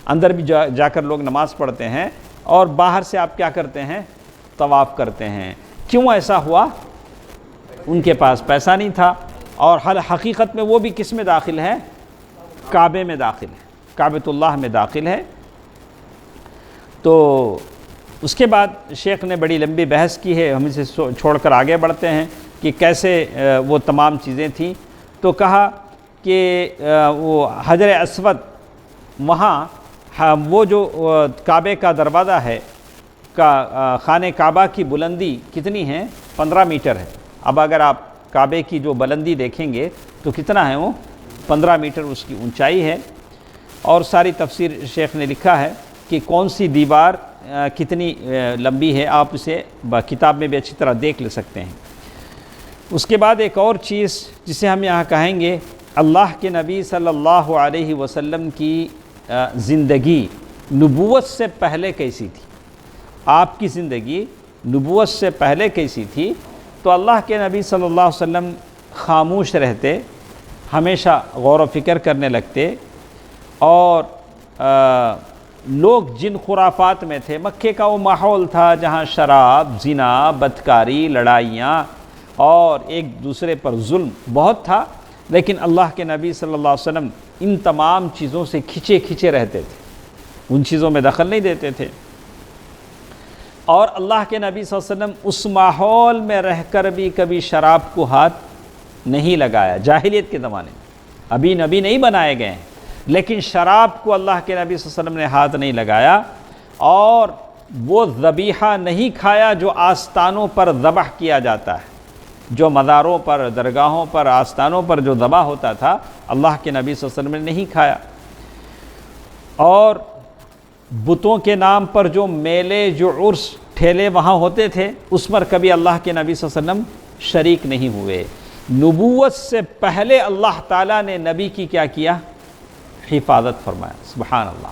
اندر بھی جا کر لوگ نماز پڑھتے ہیں، اور باہر سے آپ کیا کرتے ہیں، طواف کرتے ہیں۔ کیوں ایسا ہوا؟ ان کے پاس پیسہ نہیں تھا، اور حقیقت میں وہ بھی کس میں داخل ہے؟ کعبے میں داخل ہے، کعبۃ اللہ میں داخل ہے۔ تو اس کے بعد شیخ نے بڑی لمبی بحث کی ہے، ہم اسے چھوڑ کر آگے بڑھتے ہیں کہ کیسے وہ تمام چیزیں تھیں۔ تو کہا کہ وہ حجر اسود، وہاں وہ جو کعبے کا دروازہ ہے، خانہ کعبہ کی بلندی کتنی ہے؟ 15 میٹر ہے۔ اب اگر آپ کعبے کی جو بلندی دیکھیں گے تو کتنا ہے وہ؟ 15 میٹر اس کی اونچائی ہے۔ اور ساری تفسیر شیخ نے لکھا ہے کہ کون سی دیوار کتنی لمبی ہے، آپ اسے کتاب میں بھی اچھی طرح دیکھ لے سکتے ہیں۔ اس کے بعد ایک اور چیز جسے ہم یہاں کہیں گے، اللہ کے نبی صلی اللہ علیہ وسلم کی زندگی نبوت سے پہلے کیسی تھی؟ آپ کی زندگی نبوت سے پہلے کیسی تھی؟ تو اللہ کے نبی صلی اللہ علیہ وسلم خاموش رہتے، ہمیشہ غور و فکر کرنے لگتے، اور لوگ جن خرافات میں تھے، مکے کا وہ ماحول تھا جہاں شراب، زنا، بدکاری، لڑائیاں اور ایک دوسرے پر ظلم بہت تھا، لیکن اللہ کے نبی صلی اللہ علیہ وسلم ان تمام چیزوں سے کھچے رہتے تھے، ان چیزوں میں دخل نہیں دیتے تھے۔ اور اللہ کے نبی صلی اللہ علیہ وسلم اس ماحول میں رہ کر بھی کبھی شراب کو ہاتھ نہیں لگایا۔ جاہلیت کے زمانے میں ابھی نبی نہیں بنائے گئے ہیں، لیکن شراب کو اللہ کے نبی صلی اللہ علیہ وسلم نے ہاتھ نہیں لگایا، اور وہ ذبیحہ نہیں کھایا جو آستانوں پر ذبح کیا جاتا ہے، جو مزاروں پر، درگاہوں پر، آستانوں پر جو ذبح ہوتا تھا، اللہ کے نبی صلی اللہ علیہ وسلم نے نہیں کھایا۔ اور بتوں کے نام پر جو میلے، جو عرس، ٹھیلے وہاں ہوتے تھے، اس پر کبھی اللہ کے نبی صلی اللہ علیہ وسلم شریک نہیں ہوئے۔ نبوت سے پہلے اللہ تعالیٰ نے نبی کی کیا کیا؟ حفاظت فرمایا۔ سبحان اللہ۔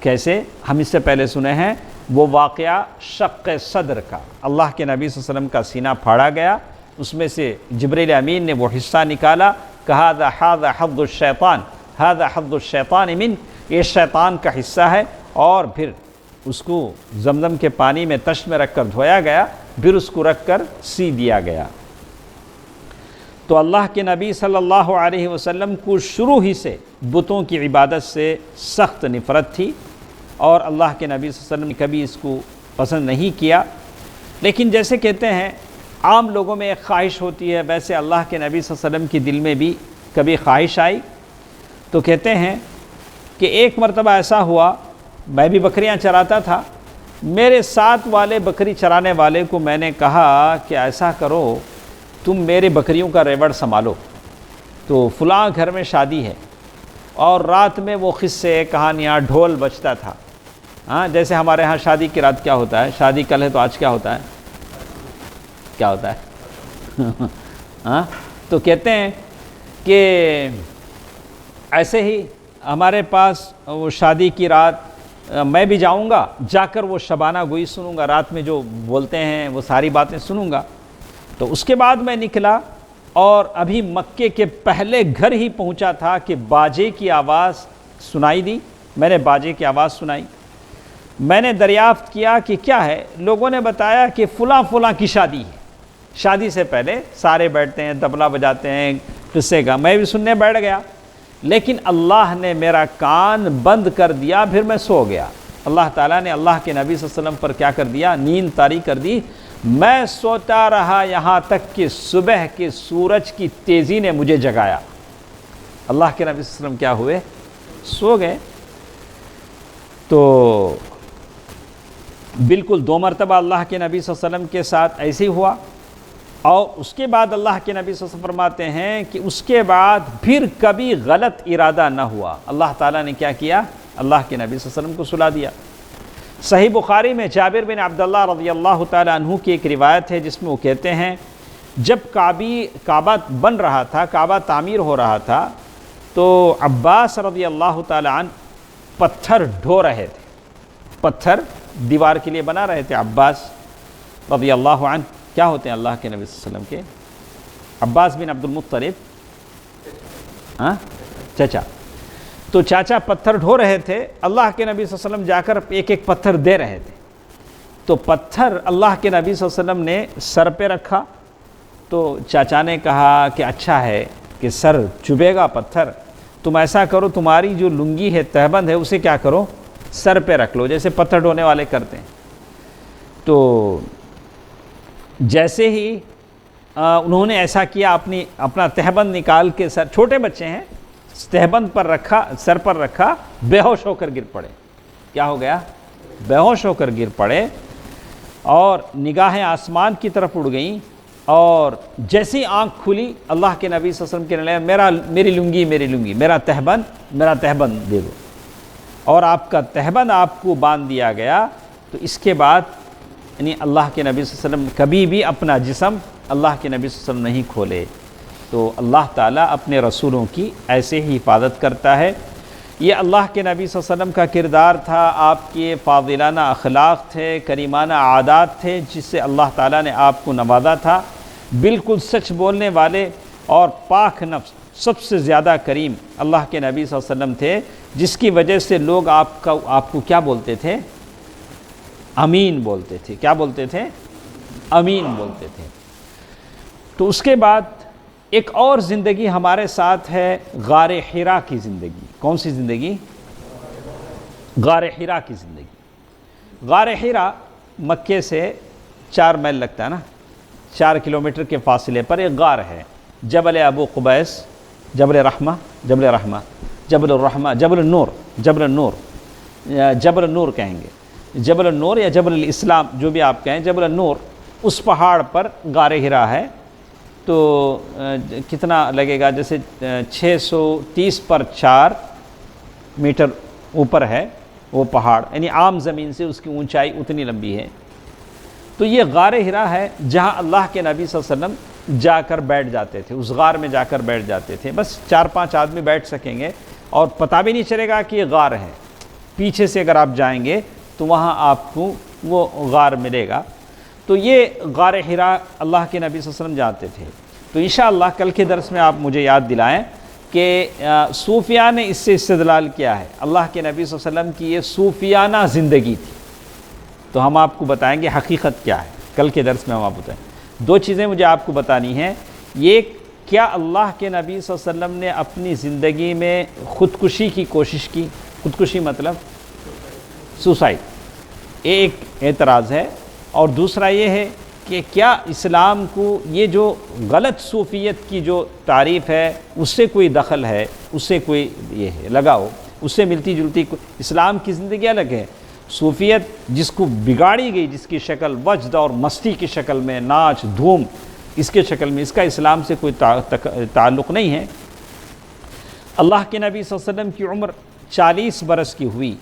کیسے؟ ہم اس سے پہلے سنے ہیں وہ واقعہ شق صدر کا، اللہ کے نبی صلی اللہ علیہ وسلم کا سینہ پھاڑا گیا، اس میں سے جبریل امین نے وہ حصہ نکالا، کہا ھذا حظ الشیطان، ھذا حظ الشیطان من، یہ شیطان کا حصہ ہے، اور پھر اس کو زمزم کے پانی میں تشت میں رکھ کر دھویا گیا، پھر اس کو رکھ کر سی دیا گیا۔ تو اللہ کے نبی صلی اللہ علیہ وسلم کو شروع ہی سے بتوں کی عبادت سے سخت نفرت تھی، اور اللہ کے نبی صلی اللہ علیہ وسلم نے کبھی اس کو پسند نہیں کیا۔ لیکن جیسے کہتے ہیں عام لوگوں میں ایک خواہش ہوتی ہے، ویسے اللہ کے نبی صلی اللہ علیہ وسلم کے دل میں بھی کبھی خواہش آئی۔ تو کہتے ہیں کہ ایک مرتبہ ایسا ہوا، میں بھی بکریاں چراتا تھا، میرے ساتھ والے بکری چرانے والے کو میں نے کہا کہ ایسا کرو، تم میرے بکریوں کا ریوڑ سنبھالو، تو فلاں گھر میں شادی ہے، اور رات میں وہ قصے کہانیاں ڈھول بجتا تھا۔ ہاں، جیسے ہمارے ہاں شادی کی رات کیا ہوتا ہے، شادی کل ہے تو آج کیا ہوتا ہے، کیا ہوتا ہے ہاں، تو کہتے ہیں کہ ایسے ہی ہمارے پاس وہ شادی کی رات، میں بھی جاؤں گا، جا کر وہ شبانہ گوئی سنوں گا، رات میں جو بولتے ہیں وہ ساری باتیں سنوں گا۔ تو اس کے بعد میں نکلا، اور ابھی مکے کے پہلے گھر ہی پہنچا تھا کہ باجے کی آواز سنائی دی، میں نے باجے کی آواز سنائی، میں نے دریافت کیا کہ کیا ہے، لوگوں نے بتایا کہ فلاں فلاں کی شادی ہے۔ شادی سے پہلے سارے بیٹھتے ہیں، طبلہ بجاتے ہیں، قصے کا، میں بھی سننے بیٹھ گیا، لیکن اللہ نے میرا کان بند کر دیا، پھر میں سو گیا۔ اللہ تعالیٰ نے اللہ کے نبی صلی اللہ علیہ وسلم پر کیا کر دیا، نیند طاری کر دی۔ میں سوتا رہا یہاں تک کہ صبح کے سورج کی تیزی نے مجھے جگایا۔ اللہ کے نبی صلی اللہ علیہ وسلم کیا ہوئے، سو گئے۔ تو بالکل 2 مرتبہ اللہ کے نبی صلی اللہ علیہ وسلم کے ساتھ ایسے ہی ہوا، اور اس کے بعد اللہ کے نبی صلی اللہ علیہ وسلم فرماتے ہیں کہ اس کے بعد پھر کبھی غلط ارادہ نہ ہوا۔ اللہ تعالیٰ نے کیا کیا، اللہ کے نبی صلی اللہ علیہ وسلم کو سلا دیا۔ صحیح بخاری میں جابر بن عبداللہ رضی اللہ تعالیٰ عنہ کی ایک روایت ہے، جس میں وہ کہتے ہیں جب کعبہ بن رہا تھا، کعبہ تعمیر ہو رہا تھا، تو عباس رضی اللہ تعالیٰ عنہ پتھر ڈھو رہے تھے، پتھر دیوار کے لیے بنا رہے تھے۔ عباس رضی اللہ عنہ کیا ہوتے ہیں اللہ کے نبی صلی اللہ علیہ وسلم کے، عباس بن عبد المطلب، چچا، تو چاچا پتھر ڈھو رہے تھے، اللہ کے نبی صلی اللہ علیہ وسلم جا کر ایک ایک پتھر دے رہے تھے۔ تو پتھر اللہ کے نبی صلی اللہ علیہ وسلم نے سر پہ رکھا، تو چاچا نے کہا کہ اچھا ہے کہ سر چبھے گا پتھر، تم ایسا کرو، تمہاری جو لنگی ہے، تہبند ہے، اسے کیا کرو، سر پہ رکھ لو، جیسے پتھر ڈھونے والے کرتے ہیں۔ تو جیسے ہی انہوں نے ایسا کیا، اپنا تہبند نکال کے، سر، چھوٹے بچے ہیں، تہبند پر رکھا، سر پر رکھا، بے ہوش ہو کر گر پڑے۔ کیا ہو گیا، بے ہوش ہو کر گر پڑے، اور نگاہیں آسمان کی طرف اڑ گئیں، اور جیسی آنکھ کھلی، اللہ کے نبی صلی اللہ علیہ وسلم کہنے لگے، میری لنگی، میرا تہبند دے دو، اور آپ کا تہبند آپ کو باندھ دیا گیا۔ تو اس کے بعد یعنی اللہ کے نبی صلی اللہ علیہ وسلم کبھی بھی اپنا جسم اللہ کے نبی صلی اللہ علیہ وسلم نہیں کھولے۔ تو اللہ تعالیٰ اپنے رسولوں کی ایسے ہی حفاظت کرتا ہے۔ یہ اللہ کے نبی صلی اللہ علیہ وسلم کا کردار تھا، آپ کے فاضلانہ اخلاق تھے، کریمانہ عادات تھے، جس سے اللہ تعالیٰ نے آپ کو نوازا تھا۔ بالکل سچ بولنے والے اور پاک نفس، سب سے زیادہ کریم اللہ کے نبی صلی اللہ علیہ وسلم تھے، جس کی وجہ سے لوگ آپ کو کیا بولتے تھے، امین بولتے تھے۔ کیا بولتے تھے، امین بولتے تھے۔ تو اس کے بعد ایک اور زندگی ہمارے ساتھ ہے، غار حرا کی زندگی۔ کون سی زندگی، غار حرا کی زندگی۔ غار حرا مکے سے 4 میل لگتا ہے نا، 4 کلومیٹر کے فاصلے پر ایک غار ہے، جبل ابو قبیس، جبل الرحمہ، جبل النور، جبل النور کہیں گے، جبل النور یا جبل الاسلام، جو بھی آپ کہیں، جبل النور، اس پہاڑ پر غار حرا ہے۔ تو کتنا لگے گا، جیسے 630 پر 4 میٹر اوپر ہے وہ پہاڑ، یعنی عام زمین سے اس کی اونچائی اتنی لمبی ہے۔ تو یہ غار حرا ہے جہاں اللہ کے نبی صلی اللہ علیہ وسلم جا کر بیٹھ جاتے تھے، اس غار میں جا کر بیٹھ جاتے تھے۔ بس 4-5 آدمی بیٹھ سکیں گے، اور پتہ بھی نہیں چلے گا کہ یہ غار ہے۔ پیچھے سے اگر آپ جائیں گے تو وہاں آپ کو وہ غار ملے گا۔ تو یہ غار حرا اللہ کے نبی صلی اللہ علیہ وسلم جاتے تھے۔ تو انشاءاللہ کل کے درس میں آپ مجھے یاد دلائیں کہ صوفیہ نے اس سے استدلال کیا ہے، اللہ کے نبی صلی اللہ علیہ وسلم کی یہ صوفیانہ زندگی تھی، تو ہم آپ کو بتائیں گے حقیقت کیا ہے، کل کے درس میں ہم آپ بتائیں۔ دو چیزیں مجھے آپ کو بتانی ہیں، یہ کیا اللہ کے نبی صلی اللہ علیہ وسلم نے اپنی زندگی میں خودکشی کی کوشش کی؟ خودکشی مطلب سوسائڈ، ایک اعتراض ہے، اور دوسرا یہ ہے کہ کیا اسلام کو یہ جو غلط صوفیت کی جو تعریف ہے اس سے کوئی دخل ہے، اس سے کوئی یہ ہے لگاؤ، اس سے ملتی جلتی اسلام کی زندگی الگ ہے۔ صوفیت جس کو بگاڑی گئی، جس کی شکل وجد اور مستی کی شکل میں، ناچ دھوم اس کے شکل میں، اس کا اسلام سے کوئی تعلق نہیں ہے۔ اللہ کے نبی صلی اللہ علیہ وسلم کی عمر 40 برس کی ہوئی۔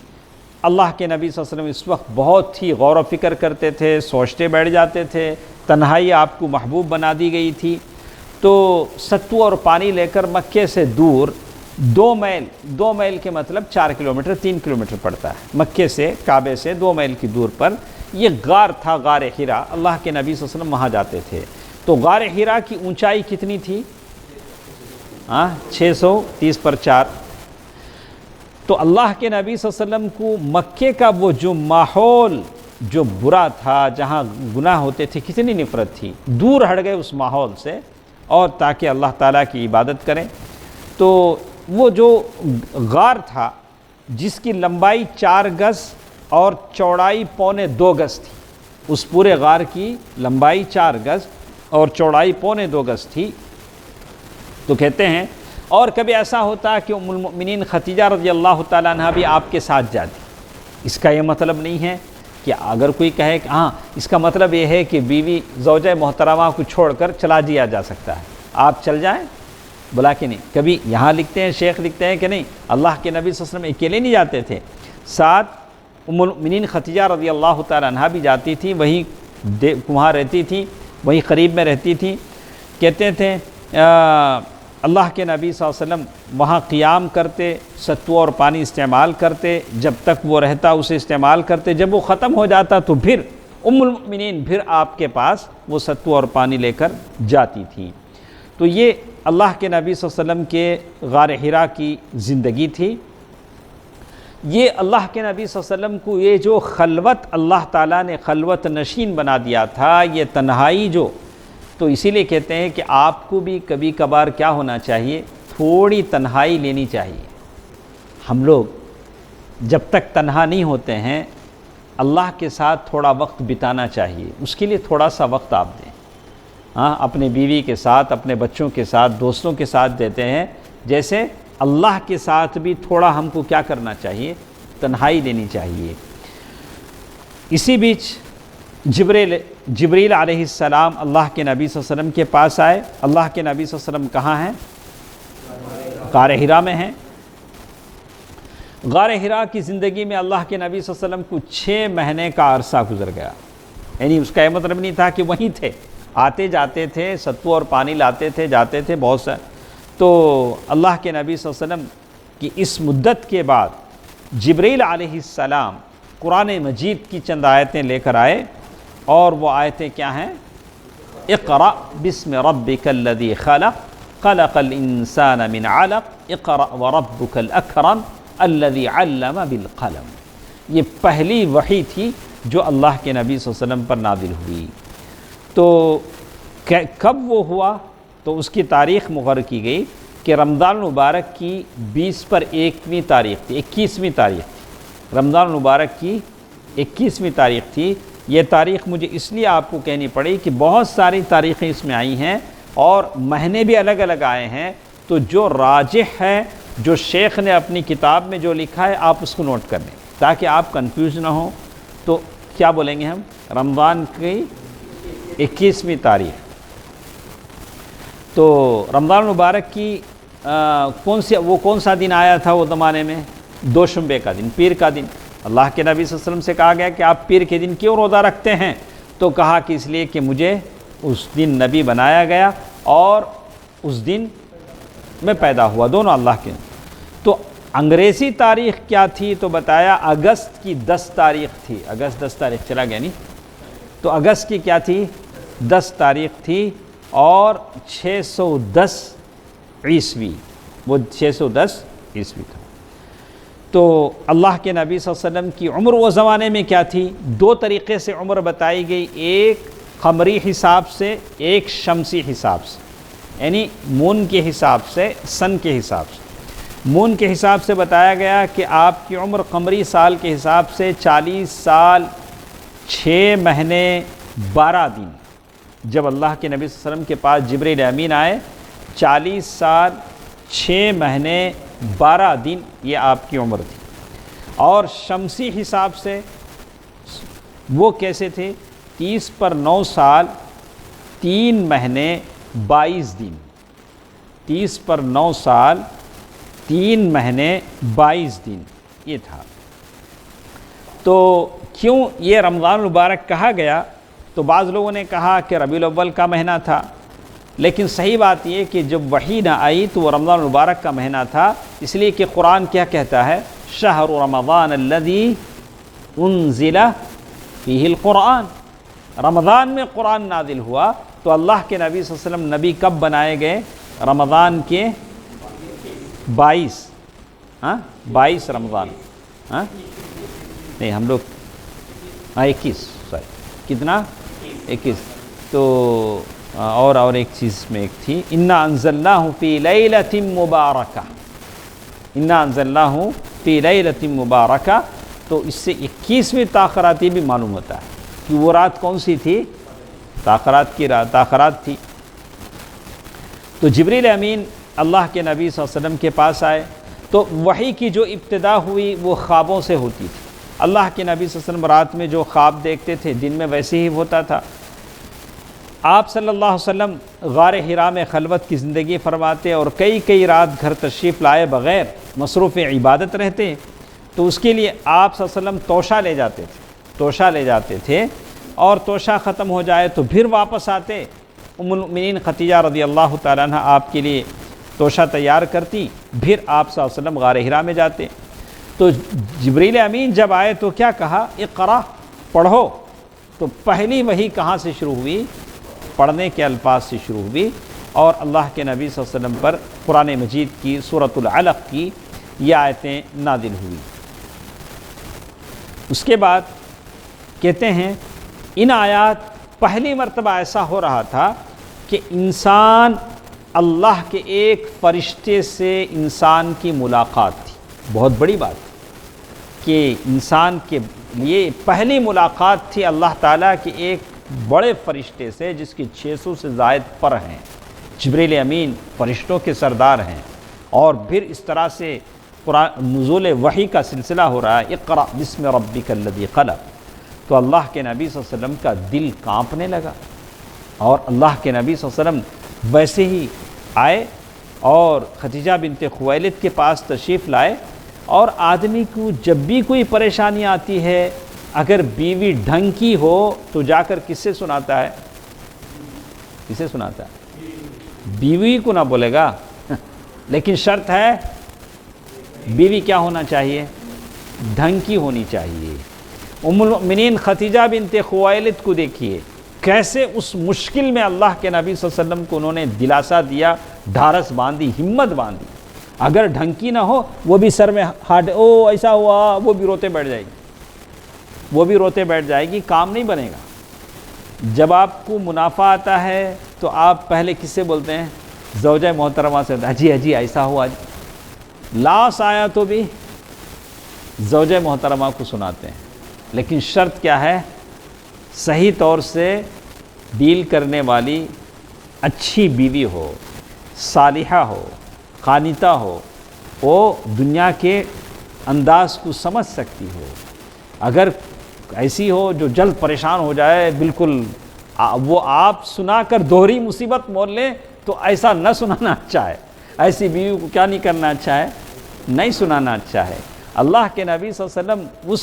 اللہ کے نبی صلی اللہ علیہ وسلم اس وقت بہت ہی غور و فکر کرتے تھے، سوچتے بیٹھ جاتے تھے، تنہائی آپ کو محبوب بنا دی گئی تھی۔ تو ستو اور پانی لے کر مکے سے دور 2 میل کے مطلب 4 کلومیٹر 3 کلومیٹر پڑتا ہے، مکے سے کعبے سے 2 میل کی دور پر یہ غار تھا، غار حرا۔ اللہ کے نبی صلی اللہ علیہ وسلم وہاں جاتے تھے۔ تو غار حرا کی اونچائی کتنی تھی؟ 630 پر 4۔ تو اللہ کے نبی صلی اللہ علیہ وسلم کو مکے کا وہ جو ماحول جو برا تھا، جہاں گناہ ہوتے تھے، کتنی نفرت تھی، دور ہٹ گئے اس ماحول سے، اور تاکہ اللہ تعالیٰ کی عبادت کریں۔ تو وہ جو غار تھا جس کی لمبائی 4 گز اور چوڑائی 1.25 گز تھی، اس پورے غار کی لمبائی 4 گز اور چوڑائی 1.25 گز تھی۔ تو کہتے ہیں، اور کبھی ایسا ہوتا کہ ام المؤمنین خدیجہ رضی اللہ تعالیٰ عنہ بھی آپ کے ساتھ جاتی۔ اس کا یہ مطلب نہیں ہے کہ اگر کوئی کہے کہ ہاں، اس کا مطلب یہ ہے کہ بیوی زوجہ محترمہ کو چھوڑ کر چلا دیا جا سکتا ہے، آپ چل جائیں، بلا کہ نہیں۔ کبھی یہاں لکھتے ہیں، شیخ لکھتے ہیں کہ نہیں، اللہ کے نبی صلی اللہ علیہ وسلم اکیلے نہیں جاتے تھے، ساتھ ام المؤمنین خدیجہ رضی اللہ تعالیٰ عنہ بھی جاتی تھی، وہاں رہتی تھی، وہیں قریب میں رہتی تھی۔ کہتے تھے اللہ کے نبی صلی اللہ علیہ وسلم وہاں قیام کرتے، ستو اور پانی استعمال کرتے، جب تک وہ رہتا اسے استعمال کرتے، جب وہ ختم ہو جاتا تو پھر ام المؤمنین پھر آپ کے پاس وہ ستو اور پانی لے کر جاتی تھی۔ تو یہ اللہ کے نبی صلی اللہ علیہ وسلم کے غار حرا کی زندگی تھی۔ یہ اللہ کے نبی صلی اللہ علیہ وسلم کو یہ جو خلوت اللہ تعالیٰ نے خلوت نشین بنا دیا تھا، یہ تنہائی جو، تو اسی لیے کہتے ہیں کہ آپ کو بھی کبھی کبھار کیا ہونا چاہیے، تھوڑی تنہائی لینی چاہیے۔ ہم لوگ جب تک تنہا نہیں ہوتے ہیں، اللہ کے ساتھ تھوڑا وقت بتانا چاہیے، اس کے لیے تھوڑا سا وقت آپ دیں۔ اپنے بیوی کے ساتھ، اپنے بچوں کے ساتھ، دوستوں کے ساتھ دیتے ہیں، جیسے اللہ کے ساتھ بھی تھوڑا ہم کو کیا کرنا چاہیے، تنہائی لینی چاہیے۔ اسی بیچ جبریل علیہ السلام اللہ کے نبی صلی اللہ علیہ وسلم کے پاس آئے۔ اللہ کے نبی صلی اللہ علیہ وسلم کہاں ہیں؟ غار حرا میں ہیں۔ غار حرا کی زندگی میں اللہ کے نبی صلی اللہ علیہ وسلم کو 6 مہینے کا عرصہ گزر گیا، یعنی اس کا یہ مطلب نہیں تھا کہ وہیں تھے، آتے جاتے تھے، ستو اور پانی لاتے تھے، جاتے تھے بہت سا۔ تو اللہ کے نبی صلی اللہ علیہ وسلم کی اس مدت کے بعد جبریل علیہ السلام قرآن مجید کی چند آیتیں لے کر آئے، اور وہ آیتیں کیا ہیں؟ اقرأ بسم ربک الذی خلق خلق الانسان من علق اقرأ وربک الاکرم الذی علم بالقلم۔ یہ پہلی وحی تھی جو اللہ کے نبی صلی اللہ علیہ وسلم پر نازل ہوئی۔ تو کب وہ ہوا؟ تو اس کی تاریخ مقرر کی گئی کہ رمضان المبارک کی 20 پر 1ویں تاریخ تھی، 21ویں تاریخ تھی، رمضان المبارک کی 21ویں تاریخ تھی۔ یہ تاریخ مجھے اس لیے آپ کو کہنی پڑی کہ بہت ساری تاریخیں اس میں آئی ہیں اور مہینے بھی الگ الگ آئے ہیں، تو جو راجح ہے، جو شیخ نے اپنی کتاب میں جو لکھا ہے، آپ اس کو نوٹ کر لیں تاکہ آپ کنفیوز نہ ہوں۔ تو کیا بولیں گے ہم؟ رمضان کی 21ویں تاریخ۔ تو رمضان المبارک کی کون سا دن آیا تھا وہ زمانے میں؟ دوشنبے کا دن، پیر کا دن۔ اللہ کے نبی صلی اللہ علیہ وسلم سے کہا گیا کہ آپ پیر کے دن کیوں روزہ رکھتے ہیں؟ تو کہا کہ اس لیے کہ مجھے اس دن نبی بنایا گیا اور اس دن میں پیدا ہوا، دونوں اللہ کے۔ تو انگریزی تاریخ کیا تھی؟ تو بتایا اگست کی 10 تاریخ تھی۔ اگست 10 تاریخ چلا گیا نہیں؟ تو اگست کی کیا تھی؟ 10 تاریخ تھی اور 610 عیسوی، وہ 610 عیسوی تھا۔ تو اللہ کے نبی صلی اللہ علیہ وسلم کی عمر وہ زمانے میں کیا تھی؟ 2 طریقے سے عمر بتائی گئی، ایک قمری حساب سے، ایک شمسی حساب سے، یعنی مون کے حساب سے، سن کے حساب سے۔ مون کے حساب سے بتایا گیا کہ آپ کی عمر قمری سال کے حساب سے 40 سال 6 مہینے 12 دن۔ جب اللہ کے نبی صلی اللہ علیہ وسلم کے پاس جبرائیل امین آئے، 40 سال 6 مہینے 12 دن یہ آپ کی عمر تھی۔ اور شمسی حساب سے وہ کیسے تھے؟ 30 پر 9 سال 3 مہینے 22 دن، 30 پر 9 سال 3 مہینے 22 دن یہ تھا۔ تو کیوں یہ رمضان المبارک کہا گیا؟ تو بعض لوگوں نے کہا کہ ربیع الاول کا مہینہ تھا، لیکن صحیح بات یہ کہ جب وحی نہ آئی تو وہ رمضان المبارک کا مہینہ تھا، اس لیے کہ قرآن کیا کہتا ہے؟ شہر رمضان الذی انزل فیہ القرآن، رمضان میں قرآن نازل ہوا۔ تو اللہ کے نبی صلی اللہ علیہ وسلم نبی کب بنائے گئے؟ رمضان کے 22 رمضان، نہیں ہم لوگ 21 کتنا 21۔ تو اور ایک چیز میں ایک تھی، انا انزلناہ فی لیلۃ مبارکہ، انا انزلناہ فی لیلۃ مبارکہ۔ تو اس سے 21ویں تاخراتی بھی معلوم ہوتا ہے کہ وہ رات کون سی تھی؟ تاخرات کی رات، تاخرات تھی۔ تو جبریل امین اللہ کے نبی صلی اللہ علیہ وسلم کے پاس آئے تو وحی کی جو ابتدا ہوئی وہ خوابوں سے ہوتی تھی۔ اللہ کے نبی صلی اللہ علیہ وسلم رات میں جو خواب دیکھتے تھے دن میں ویسے ہی ہوتا تھا۔ آپ صلی اللہ علیہ وسلم غار حرا میں خلوت کی زندگی فرماتے اور کئی رات گھر تشریف لائے بغیر مصروف عبادت رہتے، تو اس کے لیے آپ صلی اللہ علیہ وسلم توشہ لے جاتے تھے اور توشہ ختم ہو جائے تو پھر واپس آتے۔ ام المؤمنین خدیجہ رضی اللہ تعالیٰ عنہ آپ کے لیے توشہ تیار کرتی، پھر آپ صلی اللہ علیہ وسلم غار حرا میں جاتے۔ تو جبریل امین جب آئے تو کیا کہا؟ اقرا، پڑھو۔ تو پہلی وحی کہاں سے شروع ہوئی؟ پڑھنے کے الفاظ سے شروع ہوئی، اور اللہ کے نبی صلی اللہ علیہ وسلم پر قرآن مجید کی سورۃ العلق کی یہ آیتیں نازل ہوئی۔ اس کے بعد کہتے ہیں ان آیات پہلی مرتبہ ایسا ہو رہا تھا کہ انسان اللہ کے ایک فرشتے سے انسان کی ملاقات تھی۔ بہت بڑی بات کہ انسان کے لیے پہلی ملاقات تھی اللہ تعالیٰ کے ایک بڑے فرشتے سے جس کی 600 سے زائد پر ہیں۔ جبریل امین فرشتوں کے سردار ہیں، اور پھر اس طرح سے قرآن نزول وحی کا سلسلہ ہو رہا ہے، اقرأ بسم ربک الذی خلق۔ تو اللہ کے نبی صلی اللہ علیہ وسلم کا دل کانپنے لگا، اور اللہ کے نبی صلی اللہ علیہ وسلم ویسے ہی آئے اور خدیجہ بنت خویلد کے پاس تشریف لائے۔ اور آدمی کو جب بھی کوئی پریشانی آتی ہے، اگر بیوی ڈھنگ کی ہو تو جا کر کس سے سناتا ہے؟ کسے سناتا ہے؟ بیوی کو نہ بولے گا، لیکن شرط ہے بیوی کیا ہونا چاہیے؟ ڈھنگ کی ہونی چاہیے۔ ام المؤمنین خدیجہ بنت خویلد کو دیکھیے کیسے اس مشکل میں اللہ کے نبی صلی اللہ علیہ وسلم کو انہوں نے دلاسا دیا، ڈھارس باندھی، ہمت باندھی۔ اگر ڈھنگ کی نہ ہو، وہ بھی سر میں ہاتھ، او ایسا ہوا، وہ بھی روتے بیٹھ جائے گی، کام نہیں بنے گا۔ جب آپ کو منافع آتا ہے تو آپ پہلے کس سے بولتے ہیں؟ زوجہ محترمہ سے، حجی ایسا ہوا، لاس آیا تو بھی زوجہ محترمہ کو سناتے ہیں۔ لیکن شرط کیا ہے؟ صحیح طور سے ڈیل کرنے والی اچھی بیوی ہو، صالحہ ہو، قانتہ ہو، وہ دنیا کے انداز کو سمجھ سکتی ہو۔ اگر ایسی ہو جو جلد پریشان ہو جائے، بالکل وہ آپ سنا کر دوہری مصیبت مول لیں، تو ایسا نہ سنانا اچھا ہے۔ ایسی بیوی کو کیا نہیں کرنا اچھا ہے؟ نہیں سنانا اچھا ہے۔ اللہ کے نبی صلی اللہ علیہ وسلم اس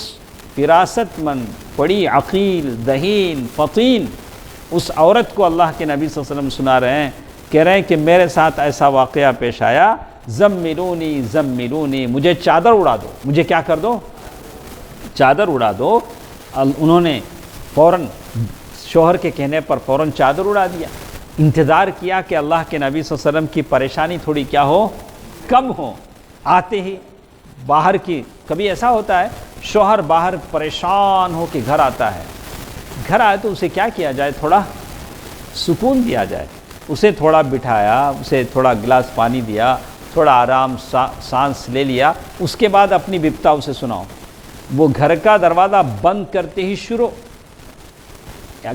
فراست مند، بڑی عقیل، ذہین، فطین اس عورت کو اللہ کے نبی صلی اللہ علیہ وسلم سنا رہے ہیں، کہہ رہے ہیں کہ میرے ساتھ ایسا واقعہ پیش آیا، زملونی، مجھے چادر اڑا دو، مجھے کیا کر دو؟ چادر اڑا دو۔ انہوں نے فوراً شوہر کے کہنے پر فوراً چادر اڑا دیا، انتظار کیا کہ اللہ کے نبی صلی اللہ علیہ وسلم کی پریشانی تھوڑی کیا ہو، کم ہو۔ آتے ہی باہر کی، کبھی ایسا ہوتا ہے شوہر باہر پریشان ہو کے گھر آتا ہے، گھر آئے تو اسے کیا کیا جائے، تھوڑا سکون دیا جائے، اسے تھوڑا بٹھایا، اسے تھوڑا گلاس پانی دیا، تھوڑا آرام سانس لے لیا، اس کے بعد اپنی بپتا اسے سناؤ۔ وہ گھر کا دروازہ بند کرتے ہی شروع،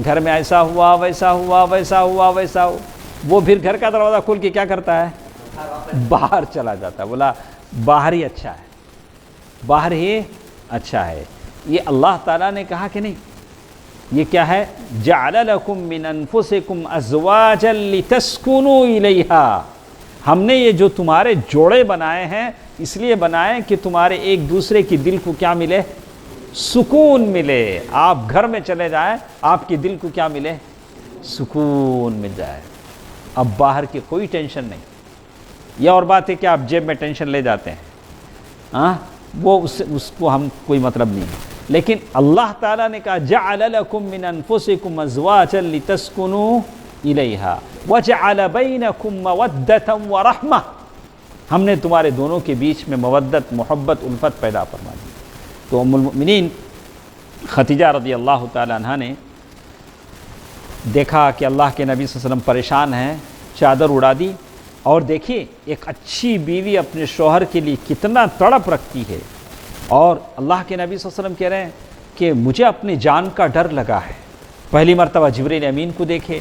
گھر میں ایسا ہوا ویسا ہوا ویسا ہوا ویسا ہوا، وہ پھر گھر کا دروازہ کھول کے کیا کرتا ہے، باہر چلا جاتا ہے۔ بولا باہر ہی اچھا ہے، باہر ہی اچھا ہے۔ یہ اللہ تعالیٰ نے کہا کہ نہیں، یہ کیا ہے، جعل لکم من انفسکم ازواجا لتسکنوا الیہا، ہم نے یہ جو تمہارے جوڑے بنائے ہیں اس لیے بنائے کہ تمہارے ایک دوسرے کی دل کو کیا ملے، سکون ملے۔ آپ گھر میں چلے جائیں، آپ کی دل کو کیا ملے، سکون مل جائے۔ اب باہر کی کوئی ٹینشن نہیں۔ یہ اور بات ہے کہ آپ جیب میں ٹینشن لے جاتے ہیں، وہ اس کو ہم کوئی مطلب نہیں ہے، لیکن اللہ تعالیٰ نے کہا جعل لکم من انفسکم ازواجا لتسکنوا الیہا وجعل بینکم مودۃ ورحمہ، ہم نے تمہارے دونوں کے بیچ میں مودت، محبت، الفت پیدا فرما دی۔ تو ام المؤمنین خدیجہ رضی اللہ تعالی عنہ نے دیکھا کہ اللہ کے نبی صلی اللہ علیہ وسلم پریشان ہیں، چادر اڑا دی، اور دیکھیے ایک اچھی بیوی اپنے شوہر کے لیے کتنا تڑپ رکھتی ہے، اور اللہ کے نبی صلی اللہ علیہ وسلم کہہ رہے ہیں کہ مجھے اپنی جان کا ڈر لگا ہے۔ پہلی مرتبہ جبریل امین کو دیکھے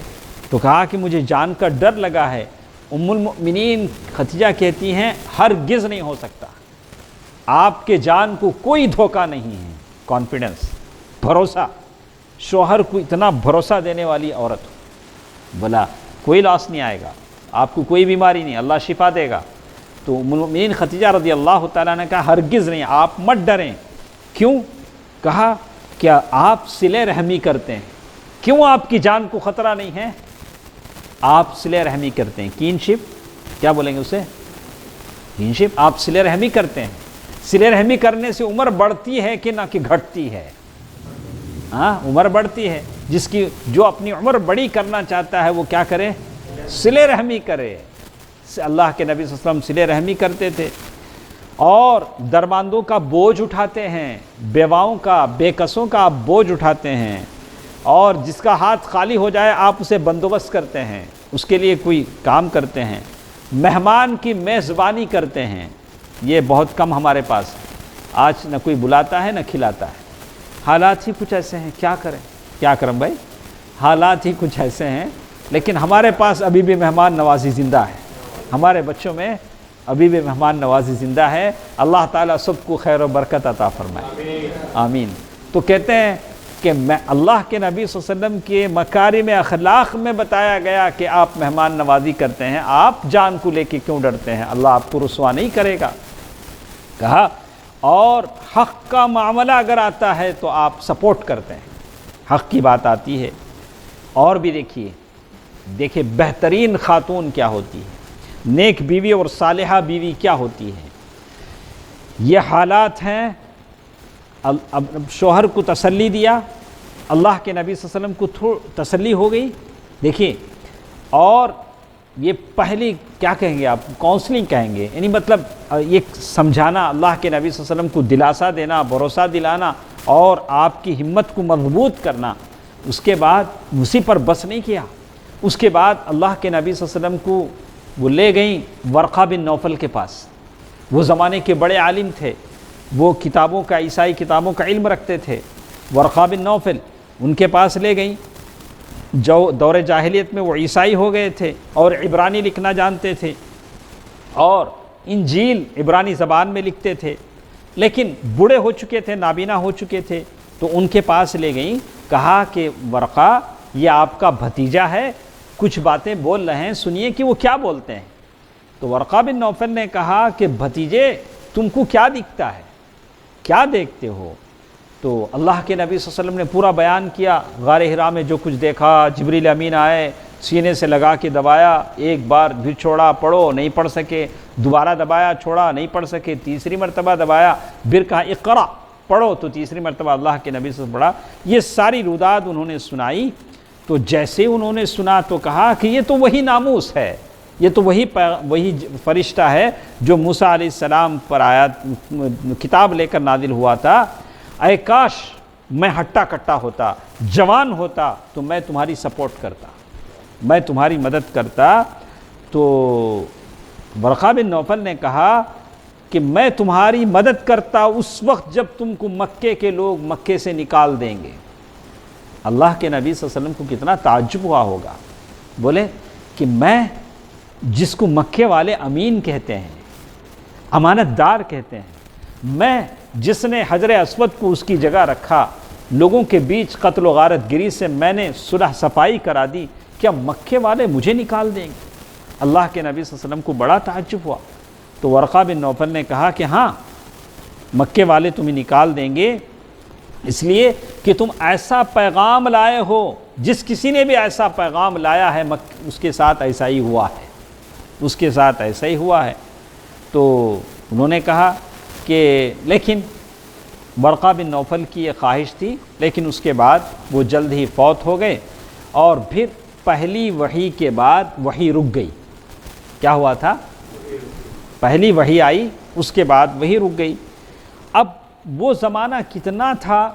تو کہا کہ مجھے جان کا ڈر لگا ہے۔ ام المؤمنین خدیجہ کہتی ہیں ہرگز نہیں ہو سکتا، آپ کے جان کو کوئی دھوکہ نہیں ہے۔ کانفیڈنس، بھروسہ، شوہر کو اتنا بھروسہ دینے والی عورت ہو، بلا کوئی لاس نہیں آئے گا، آپ کو کوئی بیماری نہیں، اللہ شفا دے گا۔ تو ام المؤمنین خدیجہ رضی اللہ تعالیٰ نے کہا ہرگز نہیں، آپ مت ڈریں۔ کیوں؟ کہا کیا آپ صلہ رحمی کرتے ہیں، کیوں آپ کی جان کو خطرہ نہیں ہے، آپ صلہ رحمی کرتے ہیں، کینشپ کیا بولیں گے اسے، کینشپ، آپ صلہ رحمی کرتے ہیں۔ صلہ رحمی کرنے سے عمر بڑھتی ہے کہ نہ کہ گھٹتی ہے؟ عمر بڑھتی ہے۔ جو اپنی عمر بڑی کرنا چاہتا ہے وہ کیا کرے، صلہ رحمی کرے۔ اللہ کے نبی صلی اللہ علیہ وسلم صلہ رحمی کرتے تھے، اور درماندوں کا بوجھ اٹھاتے ہیں، بیواؤں کا، بے کسوں کا آپ بوجھ اٹھاتے ہیں، اور جس کا ہاتھ خالی ہو جائے آپ اسے بندوبست کرتے ہیں، اس کے لیے کوئی کام کرتے ہیں، مہمان کی میزبانی کرتے ہیں۔ یہ بہت کم ہمارے پاس، آج نہ کوئی بلاتا ہے نہ کھلاتا ہے۔ حالات ہی کچھ ایسے ہیں، کیا کریں بھائی، حالات ہی کچھ ایسے ہیں، لیکن ہمارے پاس ابھی بھی مہمان نوازی زندہ ہے، ہمارے بچوں میں ابھی بھی مہمان نوازی زندہ ہے۔ اللہ تعالیٰ سب کو خیر و برکت عطا فرمائے، آمین۔ تو کہتے ہیں کہ اللہ کے نبی صلی اللہ علیہ وسلم کے مکارم اخلاق میں بتایا گیا کہ آپ مہمان نوازی کرتے ہیں، آپ جان کو لے کے کیوں ڈرتے ہیں، اللہ آپ کو رسوا نہیں کرے گا۔ کہا اور حق کا معاملہ اگر آتا ہے تو آپ سپورٹ کرتے ہیں، حق کی بات آتی ہے۔ اور بھی دیکھیے بہترین خاتون کیا ہوتی ہے، نیک بیوی اور صالحہ بیوی کیا ہوتی ہے۔ یہ حالات ہیں، اب شوہر کو تسلی دیا، اللہ کے نبی صلی اللہ علیہ وسلم کو تسلی ہو گئی۔ دیکھیے، اور یہ پہلی کیا کہیں گے آپ، کاؤنسلنگ کہیں گے، یعنی مطلب یہ سمجھانا، اللہ کے نبی صلی اللہ علیہ وسلم کو دلاسا دینا، بھروسہ دلانا، اور آپ کی ہمت کو مضبوط کرنا۔ اس کے بعد اسی پر بس نہیں کیا، اس کے بعد اللہ کے نبی صلی اللہ علیہ وسلم کو وہ لے گئیں ورقہ بن نوفل کے پاس، وہ زمانے کے بڑے عالم تھے، وہ کتابوں کا، عیسائی کتابوں کا علم رکھتے تھے۔ ورقہ بن نوفل ان کے پاس لے گئیں، جو دور جاہلیت میں وہ عیسائی ہو گئے تھے اور عبرانی لکھنا جانتے تھے، اور انجیل عبرانی زبان میں لکھتے تھے، لیکن بوڑھے ہو چکے تھے، نابینا ہو چکے تھے۔ تو ان کے پاس لے گئیں، کہا کہ ورقہ یہ آپ کا بھتیجا ہے، کچھ باتیں بول رہے ہیں، سنیے کہ وہ کیا بولتے ہیں۔ تو ورقہ بن نوفل نے کہا کہ بھتیجے تم کو کیا دکھتا ہے، کیا دیکھتے ہو؟ تو اللہ کے نبی صلی اللہ علیہ وسلم نے پورا بیان کیا، غار حرا میں جو کچھ دیکھا، جبریل امین آئے، سینے سے لگا کے دبایا، ایک بار پھر چھوڑا، پڑھو، نہیں پڑھ سکے، دوبارہ دبایا، چھوڑا، نہیں پڑھ سکے، تیسری مرتبہ دبایا، پھر کہا اقرا، پڑھو، تو تیسری مرتبہ اللہ کے نبی سے پڑھا۔ یہ ساری روداد انہوں نے سنائی، تو جیسے انہوں نے سنا تو کہا کہ یہ تو وہی ناموس ہے، یہ تو وہی فرشتہ ہے جو موسیٰ علیہ السلام پر کتاب لے کر نازل ہوا تھا۔ اے کاش میں ہٹا کٹا ہوتا، جوان ہوتا تو میں تمہاری سپورٹ کرتا، میں تمہاری مدد کرتا۔ تو ورقہ بن نوفل نے کہا کہ میں تمہاری مدد کرتا اس وقت جب تم کو مکے کے لوگ مکے سے نکال دیں گے۔ اللہ کے نبی صلی اللہ علیہ وسلم کو کتنا تعجب ہوا ہوگا، بولے کہ میں جس کو مکے والے امین کہتے ہیں، امانت دار کہتے ہیں، میں جس نے حجر اسود کو اس کی جگہ رکھا، لوگوں کے بیچ قتل و غارت گری سے میں نے صلح صفائی کرا دی، کیا مکے والے مجھے نکال دیں گے؟ اللہ کے نبی صلی اللہ علیہ وسلم کو بڑا تعجب ہوا۔ تو ورقہ بن نوفل نے کہا کہ ہاں مکے والے تمہیں نکال دیں گے، اس لیے کہ تم ایسا پیغام لائے ہو، جس کسی نے بھی ایسا پیغام لایا ہے اس کے ساتھ ایسا ہی ہوا ہے، اس کے ساتھ ایسا ہی ہوا ہے۔ تو انہوں نے کہا کہ لیکن ورقہ بن نوفل کی یہ خواہش تھی، لیکن اس کے بعد وہ جلد ہی فوت ہو گئے، اور پھر پہلی وحی کے بعد وحی رک گئی۔ کیا ہوا تھا؟ پہلی وحی آئی، اس کے بعد وحی رک گئی۔ اب وہ زمانہ کتنا تھا،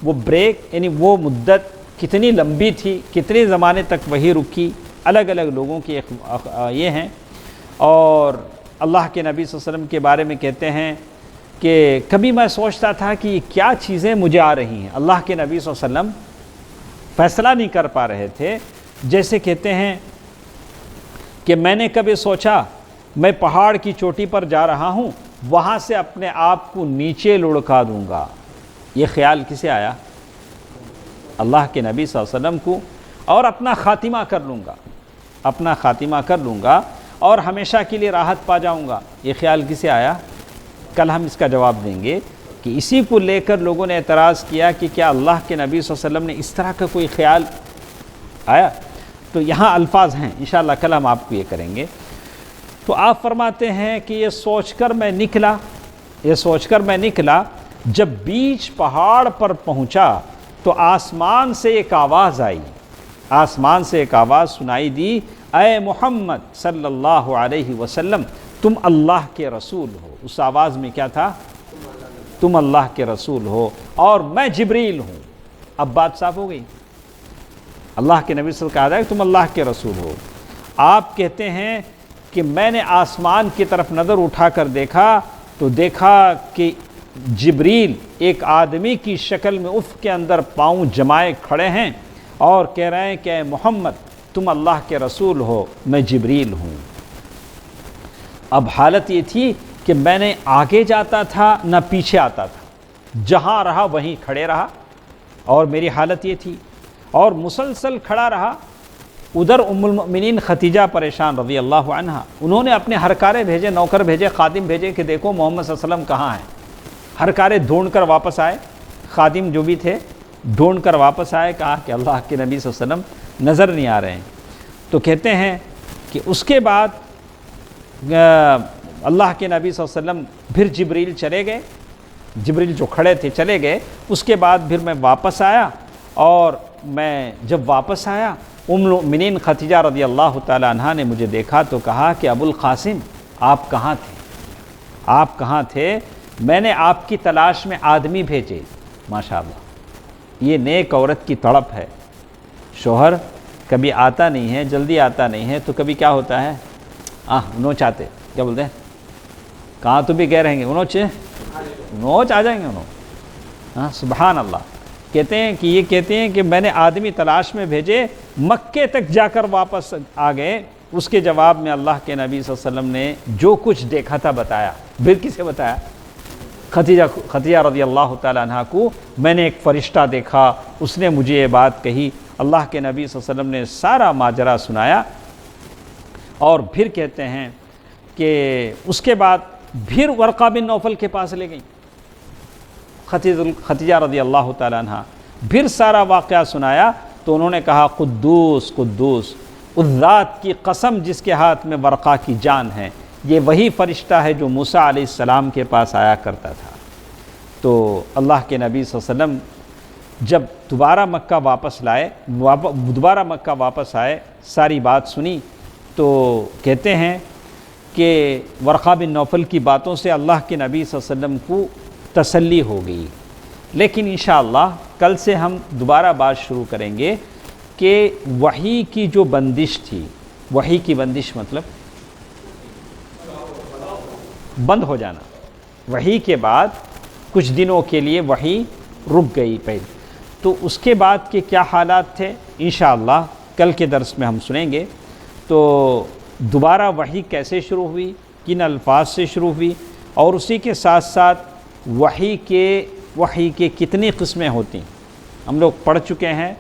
وہ بریک یعنی وہ مدت کتنی لمبی تھی، کتنے زمانے تک وحی رکی، الگ الگ لوگوں کی یہ ہیں۔ اور اللہ کے نبی صلی اللہ علیہ وسلم کے بارے میں کہتے ہیں کہ کبھی میں سوچتا تھا کہ کیا چیزیں مجھے آ رہی ہیں، اللہ کے نبی صلی اللہ علیہ وسلم فیصلہ نہیں کر پا رہے تھے۔ جیسے کہتے ہیں کہ میں نے کبھی سوچا میں پہاڑ کی چوٹی پر جا رہا ہوں، وہاں سے اپنے آپ کو نیچے لڑکا دوں گا۔ یہ خیال کسے آیا؟ اللہ کے نبی صلی اللہ علیہ وسلم کو۔ اور اپنا خاتمہ کر لوں گا، اپنا خاتمہ کر لوں گا اور ہمیشہ کے لیے راحت پا جاؤں گا۔ یہ خیال کسے آیا؟ کل ہم اس کا جواب دیں گے کہ اسی کو لے کر لوگوں نے اعتراض کیا کہ کیا اللہ کے نبی صلی اللہ علیہ وسلم نے اس طرح کا کوئی خیال آیا؟ تو یہاں الفاظ ہیں، انشاءاللہ کل ہم آپ کو یہ کریں گے۔ تو آپ فرماتے ہیں کہ یہ سوچ کر میں نکلا، جب بیچ پہاڑ پر پہنچا تو آسمان سے ایک آواز آئی، آسمان سے ایک آواز سنائی دی، اے محمد صلی اللہ علیہ وسلم تم اللہ کے رسول ہو۔ اس آواز میں کیا تھا؟ تم اللہ کے رسول ہو اور میں جبریل ہوں۔ اب بات صاف ہو گئی۔ اللہ کے نبی صلی اللہ علیہ وسلم کہا ہے کہ تم اللہ کے رسول ہو۔ آپ کہتے ہیں کہ میں نے آسمان کی طرف نظر اٹھا کر دیکھا تو دیکھا کہ جبریل ایک آدمی کی شکل میں افق کے اندر پاؤں جمائے کھڑے ہیں اور کہہ رہے ہیں کہ اے محمد تم اللہ کے رسول ہو، میں جبریل ہوں۔ اب حالت یہ تھی کہ میں نے آگے جاتا تھا نہ پیچھے آتا تھا، جہاں رہا وہیں کھڑے رہا، اور میری حالت یہ تھی اور مسلسل کھڑا رہا۔ ادھر ام المؤمنین خدیجہ پریشان رضی اللہ عنہ، انہوں نے اپنے ہرکارے بھیجے، نوکر بھیجے، خادم بھیجے کہ دیکھو محمد صلی اللہ علیہ وسلم کہاں ہیں۔ ہرکارے ڈھونڈ کر واپس آئے، خادم جو بھی تھے ڈھونڈ کر واپس آئے، کہا کہ اللہ کے نبی صلی اللہ علیہ وسلم نظر نہیں آ رہے ہیں۔ تو کہتے ہیں کہ اس کے بعد اللہ کے نبی صلی اللہ علیہ وسلم پھر جبریل چلے گئے، جبریل جو کھڑے تھے چلے گئے۔ اس کے بعد پھر میں واپس آیا، اور میں جب واپس آیا ام المؤمنین خدیجہ رضی اللہ تعالی عنہ نے مجھے دیکھا تو کہا کہ ابو القاسم آپ کہاں تھے، آپ کہاں تھے؟ میں نے آپ کی تلاش میں آدمی بھیجے۔ ماشاءاللہ، یہ نیک عورت کی تڑپ ہے۔ شوہر کبھی آتا نہیں ہے، جلدی آتا نہیں ہے، تو کبھی کیا ہوتا ہے، انہوں چاہتے کیا بولتے ہیں، کہاں تو بھی کہہ رہیں گے انہوں آ جائیں گے انہوں۔ سبحان اللہ۔ کہتے ہیں کہ میں نے آدمی تلاش میں بھیجے، مکے تک جا کر واپس آ گئے۔ اس کے جواب میں اللہ کے نبی صلی اللہ علیہ وسلم نے جو کچھ دیکھا تھا بتایا۔ پھر کسے بتایا؟ خدیجہ رضی اللہ تعالی عنہ کو، میں نے ایک فرشتہ دیکھا، اس نے مجھے یہ بات کہی۔ اللہ کے نبی صلی اللہ علیہ وسلم نے سارا ماجرا سنایا۔ اور پھر کہتے ہیں کہ اس کے بعد پھر ورقہ بن نوفل کے پاس لے گئیں خدیجہ رضی اللہ تعالی عنہ، پھر سارا واقعہ سنایا تو انہوں نے کہا قدوس قدوس، اس ذات کی قسم جس کے ہاتھ میں ورقہ کی جان ہے، یہ وہی فرشتہ ہے جو موسیٰ علیہ السلام کے پاس آیا کرتا تھا۔ تو اللہ کے نبی صلی اللہ علیہ وسلم جب دوبارہ مکہ واپس آئے ساری بات سنی تو کہتے ہیں کہ ورقہ بن نوفل کی باتوں سے اللہ کے نبی صلی اللہ علیہ وسلم کو تسلی ہو گئی۔ لیکن انشاءاللہ کل سے ہم دوبارہ بات شروع کریں گے کہ وحی کی جو بندش تھی، وحی کی بندش مطلب بند ہو جانا، وحی کے بعد کچھ دنوں کے لیے وحی رک گئی پہلے، تو اس کے بعد کے کیا حالات تھے انشاءاللہ کل کے درس میں ہم سنیں گے۔ تو دوبارہ وحی کیسے شروع ہوئی، کن الفاظ سے شروع ہوئی، اور اسی کے ساتھ ساتھ وحی کے کتنی قسمیں ہوتی ہیں۔ ہم لوگ پڑھ چکے ہیں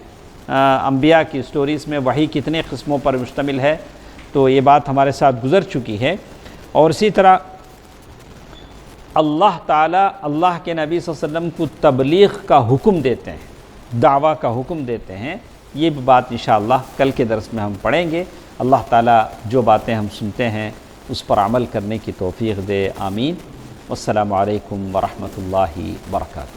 انبیاء کی سٹوریز میں وحی کتنے قسموں پر مشتمل ہے، تو یہ بات ہمارے ساتھ گزر چکی ہے۔ اور اسی طرح اللہ تعالیٰ اللہ کے نبی صلی اللہ علیہ وسلم کو تبلیغ کا حکم دیتے ہیں، دعویٰ کا حکم دیتے ہیں، یہ بھی بات انشاءاللہ کل کے درس میں ہم پڑھیں گے۔ اللہ تعالیٰ جو باتیں ہم سنتے ہیں اس پر عمل کرنے کی توفیق دے، آمین۔ والسلام علیکم ورحمۃ اللہ وبرکاتہ۔